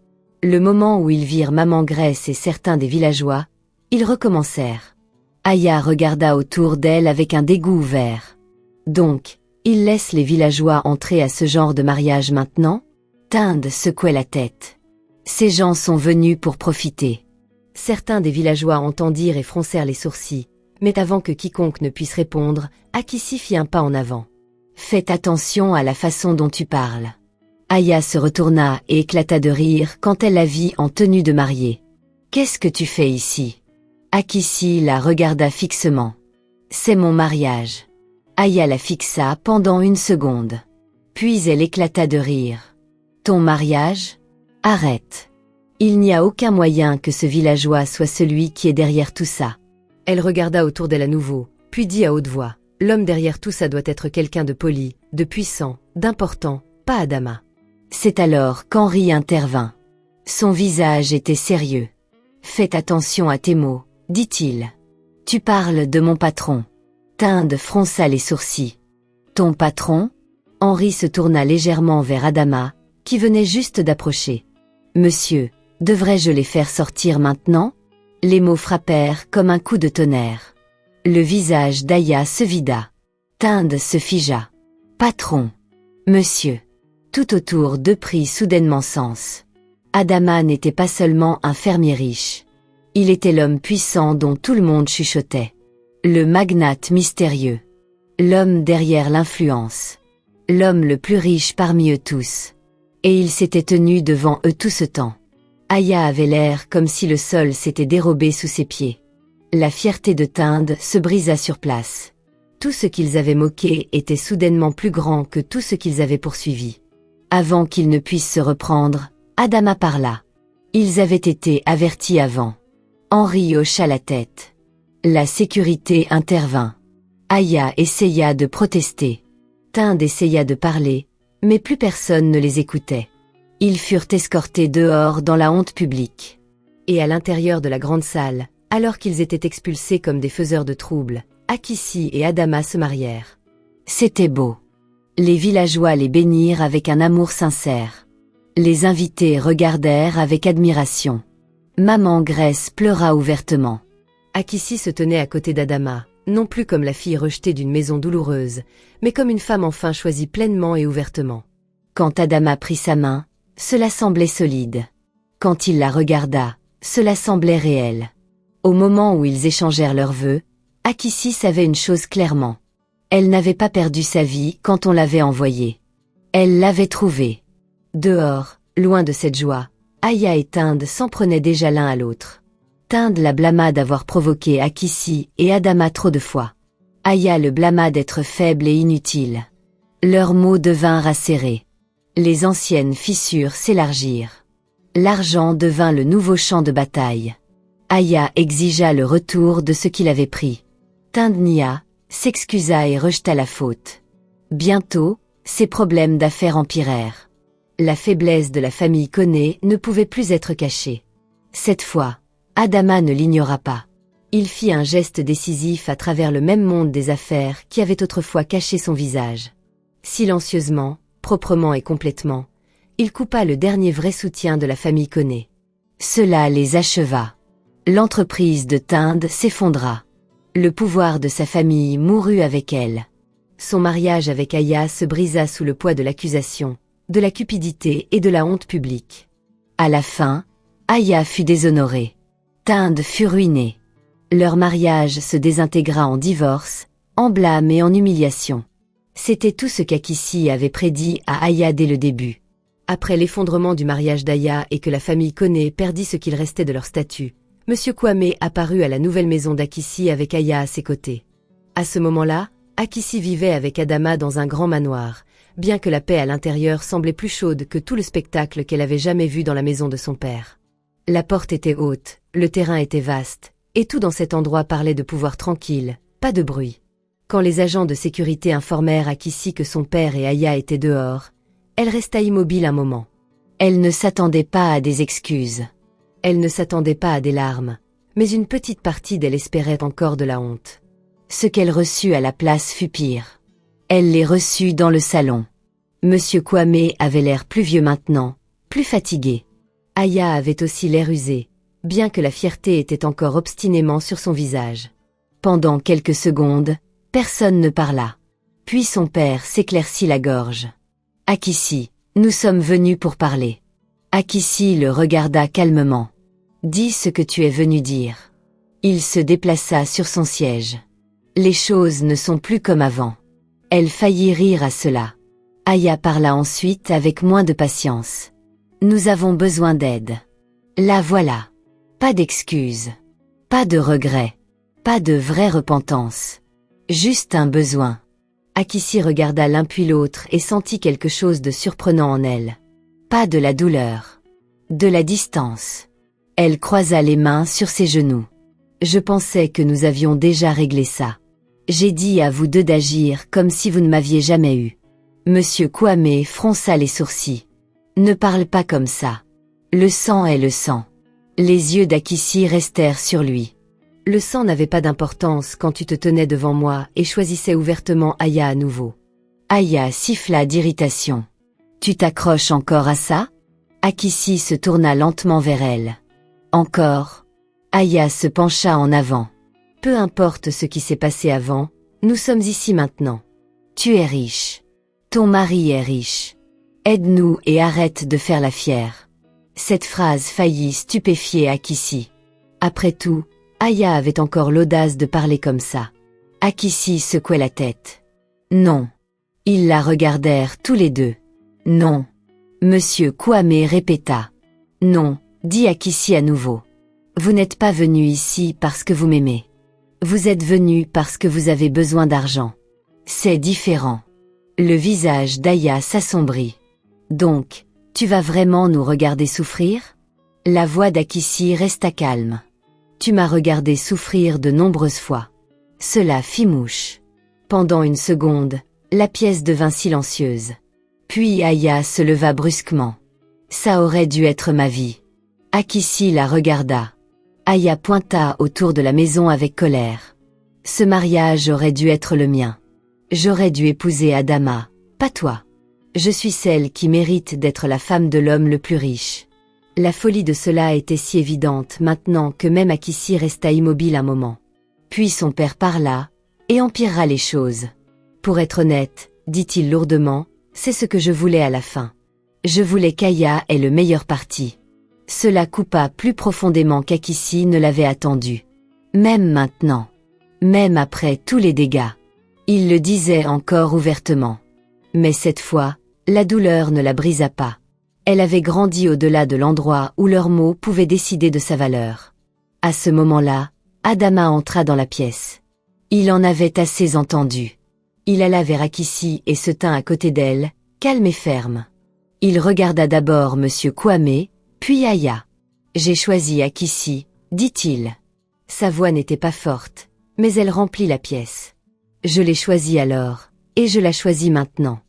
Le moment où ils virent Maman Graisse et certains des villageois, ils recommencèrent. Aya regarda autour d'elle avec un dégoût ouvert. Donc, ils laissent les villageois entrer à ce genre de mariage maintenant? Tinde secouait la tête. Ces gens sont venus pour profiter. Certains des villageois entendirent et froncèrent les sourcils, mais avant que quiconque ne puisse répondre, Akissi fit un pas en avant. Faites attention à la façon dont tu parles. Aya se retourna et éclata de rire quand elle la vit en tenue de mariée. Qu'est-ce que tu fais ici? Akissi la regarda fixement. C'est mon mariage. Aya la fixa pendant une seconde. Puis elle éclata de rire. Ton mariage? Arrête. Il n'y a aucun moyen que ce villageois soit celui qui est derrière tout ça. Elle regarda autour d'elle à nouveau, puis dit à haute voix. L'homme derrière tout ça doit être quelqu'un de poli, de puissant, d'important, pas Adama. C'est alors qu'Henri intervint. Son visage était sérieux. Faites attention à tes mots, dit-il. Tu parles de mon patron. Tinde fronça les sourcils. Ton patron? Henri se tourna légèrement vers Adama, qui venait juste d'approcher. Monsieur, devrais-je les faire sortir maintenant? Les mots frappèrent comme un coup de tonnerre. Le visage d'Aya se vida. Tinde se figea. Patron. Monsieur. Tout autour d'eux prit soudainement sens. Adama n'était pas seulement un fermier riche. Il était l'homme puissant dont tout le monde chuchotait. Le magnate mystérieux. L'homme derrière l'influence. L'homme le plus riche parmi eux tous. Et il s'était tenu devant eux tout ce temps. Aya avait l'air comme si le sol s'était dérobé sous ses pieds. La fierté de Tinde se brisa sur place. Tout ce qu'ils avaient moqué était soudainement plus grand que tout ce qu'ils avaient poursuivi. Avant qu'ils ne puissent se reprendre, Adama parla. Ils avaient été avertis avant. Henri hocha la tête. La sécurité intervint. Aya essaya de protester. Tinde essaya de parler, mais plus personne ne les écoutait. Ils furent escortés dehors dans la honte publique. Et à l'intérieur de la grande salle, alors qu'ils étaient expulsés comme des faiseurs de troubles, Akissi et Adama se marièrent. C'était beau. Les villageois les bénirent avec un amour sincère. Les invités regardèrent avec admiration. Maman Grèce pleura ouvertement. Akissi se tenait à côté d'Adama, non plus comme la fille rejetée d'une maison douloureuse, mais comme une femme enfin choisie pleinement et ouvertement. Quand Adama prit sa main, cela semblait solide. Quand il la regarda, cela semblait réel. Au moment où ils échangèrent leurs vœux, Akissi savait une chose clairement. Elle n'avait pas perdu sa vie quand on l'avait envoyée. Elle l'avait trouvée. Dehors, loin de cette joie, Aya et Tinde s'en prenaient déjà l'un à l'autre. Tinde la blâma d'avoir provoqué Akissi et Adama trop de fois. Aya le blâma d'être faible et inutile. Leurs mots devinrent acérés. Les anciennes fissures s'élargirent. L'argent devint le nouveau champ de bataille. Aya exigea le retour de ce qu'il avait pris. Tinde nia, s'excusa et rejeta la faute. Bientôt, ses problèmes d'affaires empirèrent. La faiblesse de la famille Koné ne pouvait plus être cachée. Cette fois, Adama ne l'ignora pas. Il fit un geste décisif à travers le même monde des affaires qui avait autrefois caché son visage. Silencieusement, proprement et complètement, il coupa le dernier vrai soutien de la famille Koné. Cela les acheva. L'entreprise de Tinde s'effondra. Le pouvoir de sa famille mourut avec elle. Son mariage avec Aya se brisa sous le poids de l'accusation, de la cupidité et de la honte publique. À la fin, Aya fut déshonorée. Tinde fut ruinée. Leur mariage se désintégra en divorce, en blâme et en humiliation. C'était tout ce qu'Akissi avait prédit à Aya dès le début. Après l'effondrement du mariage d'Aya et que la famille Koné perdit ce qu'il restait de leur statut, Monsieur Kwame apparut à la nouvelle maison d'Akissi avec Aya à ses côtés. À ce moment-là, Akissi vivait avec Adama dans un grand manoir, bien que la paix à l'intérieur semblait plus chaude que tout le spectacle qu'elle avait jamais vu dans la maison de son père. La porte était haute, le terrain était vaste, et tout dans cet endroit parlait de pouvoir tranquille, pas de bruit. Quand les agents de sécurité informèrent Akissi que son père et Aya étaient dehors, elle resta immobile un moment. Elle ne s'attendait pas à des excuses. Elle ne s'attendait pas à des larmes, mais une petite partie d'elle espérait encore de la honte. Ce qu'elle reçut à la place fut pire. Elle les reçut dans le salon. Monsieur Kwame avait l'air plus vieux maintenant, plus fatigué. Aya avait aussi l'air usé, bien que la fierté était encore obstinément sur son visage. Pendant quelques secondes, personne ne parla. Puis son père s'éclaircit la gorge. « Akissi, nous sommes venus pour parler. » Akissi le regarda calmement. « Dis ce que tu es venu dire. » Il se déplaça sur son siège. Les choses ne sont plus comme avant. Elle faillit rire à cela. Aya parla ensuite avec moins de patience. « Nous avons besoin d'aide. La voilà. Pas d'excuses. Pas de regrets. Pas de vraie repentance. Juste un besoin. » Akissi regarda l'un puis l'autre et sentit quelque chose de surprenant en elle. Pas de la douleur. De la distance. Elle croisa les mains sur ses genoux. « Je pensais que nous avions déjà réglé ça. J'ai dit à vous deux d'agir comme si vous ne m'aviez jamais eu. » Monsieur Kwame fronça les sourcils. « Ne parle pas comme ça. Le sang est le sang. » Les yeux d'Akissi restèrent sur lui. « Le sang n'avait pas d'importance quand tu te tenais devant moi et choisissais ouvertement Aya à nouveau. » Aya siffla d'irritation. « Tu t'accroches encore à ça ?» Akissi se tourna lentement vers elle. « Encore ?» Aya se pencha en avant. « Peu importe ce qui s'est passé avant, nous sommes ici maintenant. Tu es riche. Ton mari est riche. Aide-nous et arrête de faire la fière. » Cette phrase faillit stupéfier Akissi. Après tout, Aya avait encore l'audace de parler comme ça. Akissi secouait la tête. « Non. » Ils la regardèrent tous les deux. « Non. » Monsieur Kwame répéta. « Non, » dit Akissi à nouveau. « Vous n'êtes pas venu ici parce que vous m'aimez. Vous êtes venu parce que vous avez besoin d'argent. C'est différent. » Le visage d'Aya s'assombrit. « Donc, tu vas vraiment nous regarder souffrir ?» La voix d'Akissi resta calme. « Tu m'as regardé souffrir de nombreuses fois. » Cela fit mouche. Pendant une seconde, la pièce devint silencieuse. Puis Aya se leva brusquement. « Ça aurait dû être ma vie. » Akissi la regarda. Aya pointa autour de la maison avec colère. « Ce mariage aurait dû être le mien. J'aurais dû épouser Adama, pas toi. Je suis celle qui mérite d'être la femme de l'homme le plus riche. La folie de cela était si évidente maintenant que même Akissi resta immobile un moment. Puis son père parla, et empirera les choses. Pour être honnête, dit-il lourdement, c'est ce que je voulais à la fin. Je voulais qu'Aya ait le meilleur parti. Cela coupa plus profondément qu'Akissi ne l'avait attendu. Même maintenant. Même après tous les dégâts. Il le disait encore ouvertement. Mais cette fois, la douleur ne la brisa pas. Elle avait grandi au-delà de l'endroit où leurs mots pouvaient décider de sa valeur. À ce moment-là, Adama entra dans la pièce. Il en avait assez entendu. Il alla vers Akissi et se tint à côté d'elle, calme et ferme. Il regarda d'abord Monsieur Kwame, puis Aya. « J'ai choisi Akissi, dit-il. » Sa voix n'était pas forte, mais elle remplit la pièce. « Je l'ai choisi alors, et je la choisis maintenant.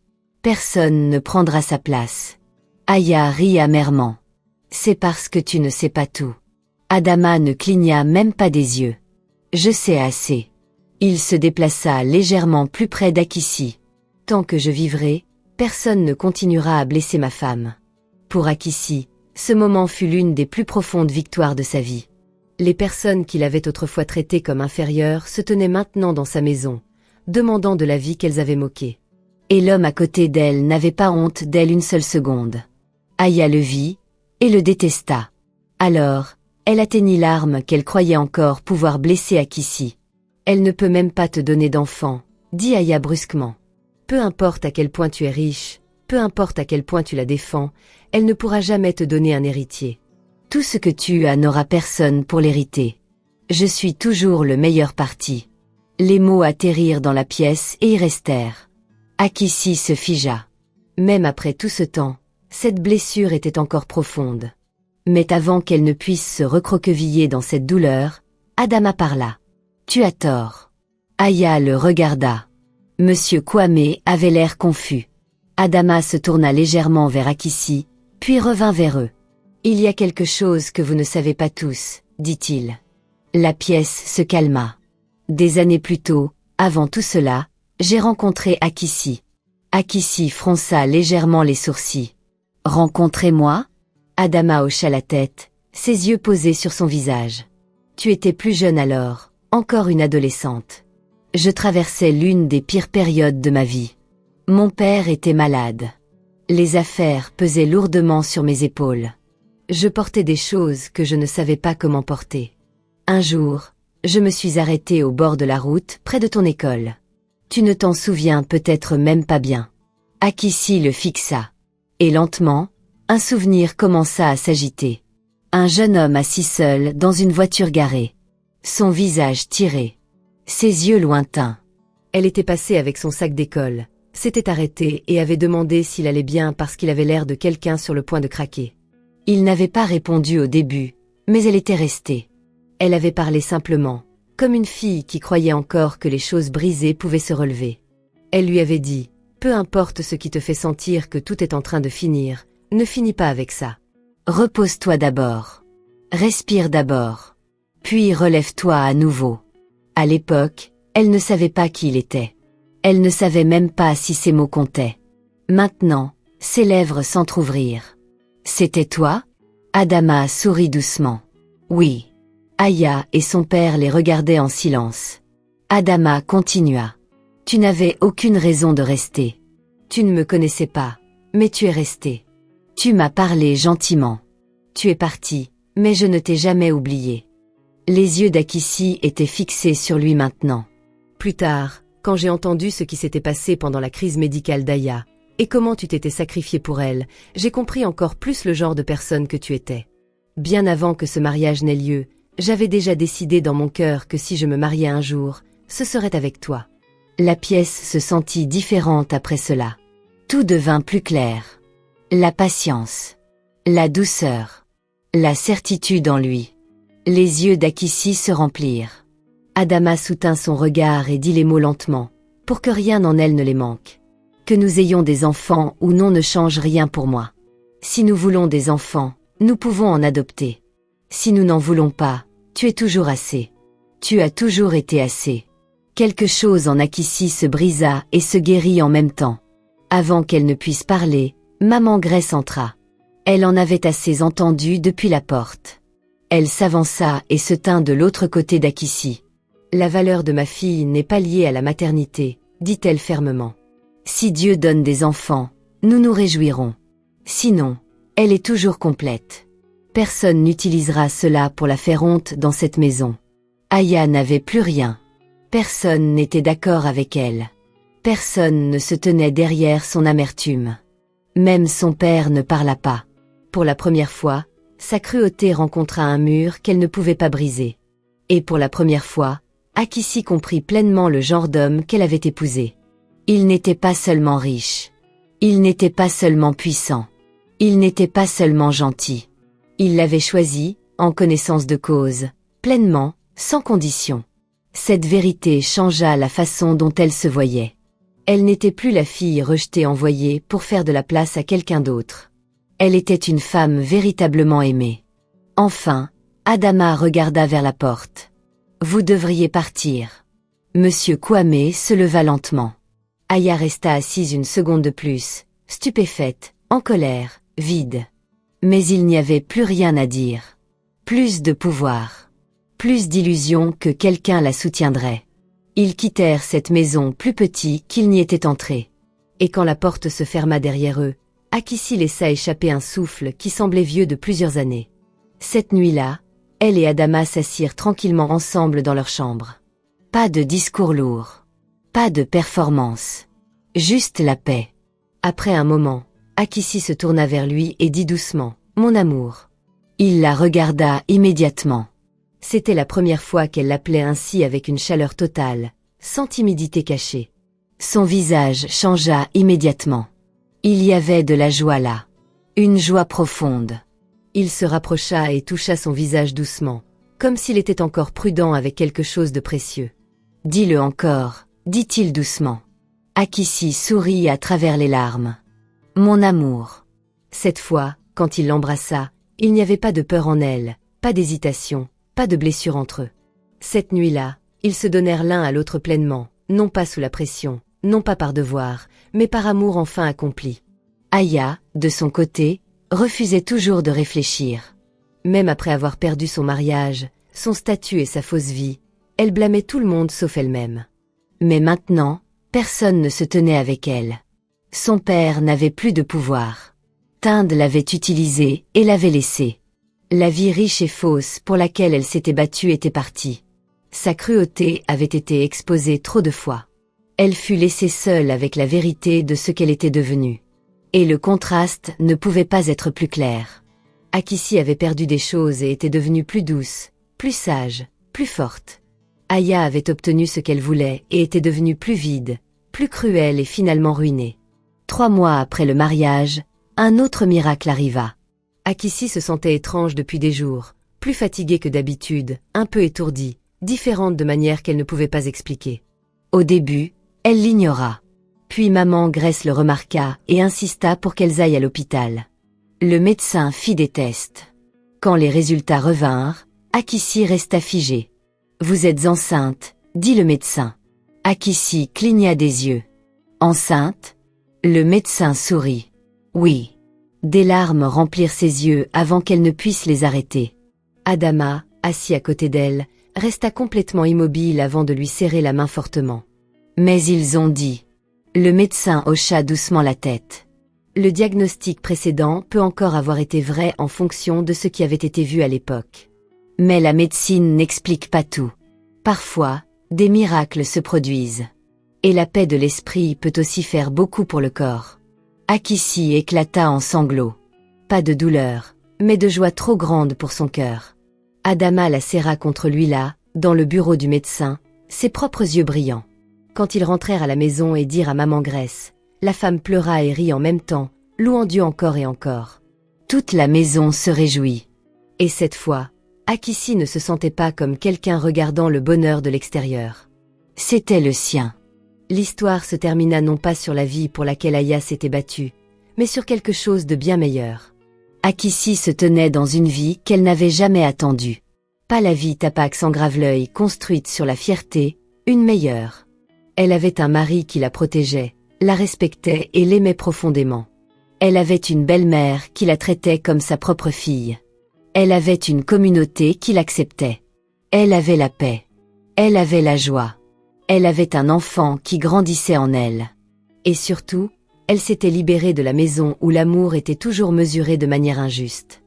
Personne ne prendra sa place. » Aya rit amèrement. « C'est parce que tu ne sais pas tout. » Adama ne cligna même pas des yeux. « Je sais assez. » Il se déplaça légèrement plus près d'Akissi. « Tant que je vivrai, personne ne continuera à blesser ma femme. » Pour Akissi, ce moment fut l'une des plus profondes victoires de sa vie. Les personnes qu'il avait autrefois traitées comme inférieures se tenaient maintenant dans sa maison, demandant de la vie qu'elles avaient moquée. Et l'homme à côté d'elle n'avait pas honte d'elle une seule seconde. Aya le vit, et le détesta. Alors, elle atteignit l'arme qu'elle croyait encore pouvoir blesser Akissi. « Elle ne peut même pas te donner d'enfant, » dit Aya brusquement. « Peu importe à quel point tu es riche, peu importe à quel point tu la défends, elle ne pourra jamais te donner un héritier. Tout ce que tu as n'aura personne pour l'hériter. Je suis toujours le meilleur parti. » Les mots atterrirent dans la pièce et y restèrent. Akissi se figea. Même après tout ce temps, cette blessure était encore profonde. Mais avant qu'elle ne puisse se recroqueviller dans cette douleur, Adama parla. « Tu as tort. » Aya le regarda. Monsieur Kwame avait l'air confus. Adama se tourna légèrement vers Akissi, puis revint vers eux. « Il y a quelque chose que vous ne savez pas tous, dit-il. » La pièce se calma. Des années plus tôt, avant tout cela, j'ai rencontré Akissi. Akissi fronça légèrement les sourcils. « Rencontrez-moi » Adama hocha la tête, ses yeux posés sur son visage. « Tu étais plus jeune alors, encore une adolescente. Je traversais l'une des pires périodes de ma vie. Mon père était malade. Les affaires pesaient lourdement sur mes épaules. Je portais des choses que je ne savais pas comment porter. Un jour, je me suis arrêtée au bord de la route, près de ton école. Tu ne t'en souviens peut-être même pas bien. » Akissi le fixa. Et lentement, un souvenir commença à s'agiter. Un jeune homme assis seul dans une voiture garée. Son visage tiré. Ses yeux lointains. Elle était passée avec son sac d'école, s'était arrêtée et avait demandé s'il allait bien parce qu'il avait l'air de quelqu'un sur le point de craquer. Il n'avait pas répondu au début, mais elle était restée. Elle avait parlé simplement, comme une fille qui croyait encore que les choses brisées pouvaient se relever. Elle lui avait dit, « Peu importe ce qui te fait sentir que tout est en train de finir, ne finis pas avec ça. Repose-toi d'abord. Respire d'abord. Puis relève-toi à nouveau. » À l'époque, elle ne savait pas qui il était. Elle ne savait même pas si ces mots comptaient. Maintenant, ses lèvres s'entr'ouvrirent. « C'était toi ?» Adama sourit doucement. « Oui. » Aya et son père les regardaient en silence. Adama continua. « Tu n'avais aucune raison de rester. Tu ne me connaissais pas, mais tu es resté. Tu m'as parlé gentiment. Tu es parti, mais je ne t'ai jamais oublié. » Les yeux d'Akissi étaient fixés sur lui maintenant. Plus tard, quand j'ai entendu ce qui s'était passé pendant la crise médicale d'Aya, et comment tu t'étais sacrifié pour elle, j'ai compris encore plus le genre de personne que tu étais. Bien avant que ce mariage n'ait lieu, j'avais déjà décidé dans mon cœur que si je me mariais un jour, ce serait avec toi. La pièce se sentit différente après cela. Tout devint plus clair. La patience, la douceur, la certitude en lui. Les yeux d'Akissi se remplirent. Adama soutint son regard et dit les mots lentement, pour que rien en elle ne les manque. Que nous ayons des enfants ou non ne change rien pour moi. Si nous voulons des enfants, nous pouvons en adopter. Si nous n'en voulons pas, tu es toujours assez. Tu as toujours été assez. Quelque chose en Akissi se brisa et se guérit en même temps. Avant qu'elle ne puisse parler, maman Grace entra. Elle en avait assez entendu depuis la porte. Elle s'avança et se tint de l'autre côté d'Akissi. « La valeur de ma fille n'est pas liée à la maternité, dit-elle fermement. Si Dieu donne des enfants, nous nous réjouirons. Sinon, elle est toujours complète. Personne n'utilisera cela pour la faire honte dans cette maison. » Aya n'avait plus rien. Personne n'était d'accord avec elle. Personne ne se tenait derrière son amertume. Même son père ne parla pas. Pour la première fois, sa cruauté rencontra un mur qu'elle ne pouvait pas briser. Et pour la première fois, Akissi comprit pleinement le genre d'homme qu'elle avait épousé. Il n'était pas seulement riche. Il n'était pas seulement puissant. Il n'était pas seulement gentil. Il l'avait choisi, en connaissance de cause, pleinement, sans condition. Cette vérité changea la façon dont elle se voyait. Elle n'était plus la fille rejetée envoyée pour faire de la place à quelqu'un d'autre. Elle était une femme véritablement aimée. Enfin, Adama regarda vers la porte. « Vous devriez partir. » Monsieur Kwame se leva lentement. Aya resta assise une seconde de plus, stupéfaite, en colère, vide. Mais il n'y avait plus rien à dire. Plus de pouvoir. Plus d'illusion que quelqu'un la soutiendrait. Ils quittèrent cette maison plus petits qu'ils n'y étaient entrés. Et quand la porte se ferma derrière eux, Akissi laissa échapper un souffle qui semblait vieux de plusieurs années. Cette nuit-là, elle et Adama s'assirent tranquillement ensemble dans leur chambre. Pas de discours lourds. Pas de performance. Juste la paix. Après un moment, Akissi se tourna vers lui et dit doucement « Mon amour ». Il la regarda immédiatement. C'était la première fois qu'elle l'appelait ainsi avec une chaleur totale, sans timidité cachée. Son visage changea immédiatement. Il y avait de la joie là. Une joie profonde. Il se rapprocha et toucha son visage doucement, comme s'il était encore prudent avec quelque chose de précieux. « Dis-le encore », dit-il doucement. Akissi sourit à travers les larmes. « Mon amour ». Cette fois, quand il l'embrassa, il n'y avait pas de peur en elle, pas d'hésitation, pas de blessure entre eux. Cette nuit-là, ils se donnèrent l'un à l'autre pleinement, non pas sous la pression, non pas par devoir, mais par amour enfin accompli. Aya, de son côté, refusait toujours de réfléchir. Même après avoir perdu son mariage, son statut et sa fausse vie, elle blâmait tout le monde sauf elle-même. Mais maintenant, personne ne se tenait avec elle. Son père n'avait plus de pouvoir. Tinde l'avait utilisé et l'avait laissé. La vie riche et fausse pour laquelle elle s'était battue était partie. Sa cruauté avait été exposée trop de fois. Elle fut laissée seule avec la vérité de ce qu'elle était devenue. Et le contraste ne pouvait pas être plus clair. Akissi avait perdu des choses et était devenue plus douce, plus sage, plus forte. Aya avait obtenu ce qu'elle voulait et était devenue plus vide, plus cruelle et finalement ruinée. 3 mois après le mariage, un autre miracle arriva. Akissi se sentait étrange depuis des jours, plus fatiguée que d'habitude, un peu étourdie, différente de manière qu'elle ne pouvait pas expliquer. Au début, elle l'ignora. Puis maman Grace le remarqua et insista pour qu'elles aillent à l'hôpital. Le médecin fit des tests. Quand les résultats revinrent, Akissi resta figée. « Vous êtes enceinte », dit le médecin. Akissi cligna des yeux. « Enceinte ?» Le médecin sourit. « Oui. » Des larmes remplirent ses yeux avant qu'elle ne puisse les arrêter. Adama, assis à côté d'elle, resta complètement immobile avant de lui serrer la main fortement. Mais ils ont dit. Le médecin hocha doucement la tête. Le diagnostic précédent peut encore avoir été vrai en fonction de ce qui avait été vu à l'époque. Mais la médecine n'explique pas tout. Parfois, des miracles se produisent. Et la paix de l'esprit peut aussi faire beaucoup pour le corps. Akissi éclata en sanglots. Pas de douleur, mais de joie trop grande pour son cœur. Adama la serra contre lui là, dans le bureau du médecin, ses propres yeux brillants. Quand ils rentrèrent à la maison et dirent à maman Grace, la femme pleura et rit en même temps, louant Dieu encore et encore. Toute la maison se réjouit. Et cette fois, Akissi ne se sentait pas comme quelqu'un regardant le bonheur de l'extérieur. C'était le sien. L'histoire se termina non pas sur la vie pour laquelle Aya s'était battue, mais sur quelque chose de bien meilleur. Akissi se tenait dans une vie qu'elle n'avait jamais attendue. Pas la vie Tapak sans grave l'œil construite sur la fierté, une meilleure. Elle avait un mari qui la protégeait, la respectait et l'aimait profondément. Elle avait une belle-mère qui la traitait comme sa propre fille. Elle avait une communauté qui l'acceptait. Elle avait la paix. Elle avait la joie. Elle avait un enfant qui grandissait en elle. Et surtout, elle s'était libérée de la maison où l'amour était toujours mesuré de manière injuste.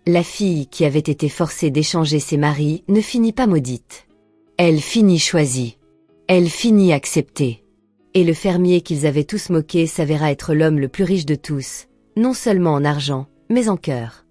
La fille qui avait été forcée d'échanger ses maris ne finit pas maudite. Elle finit choisie. Elle finit acceptée. Et le fermier qu'ils avaient tous moqué s'avéra être l'homme le plus riche de tous, non seulement en argent, mais en cœur.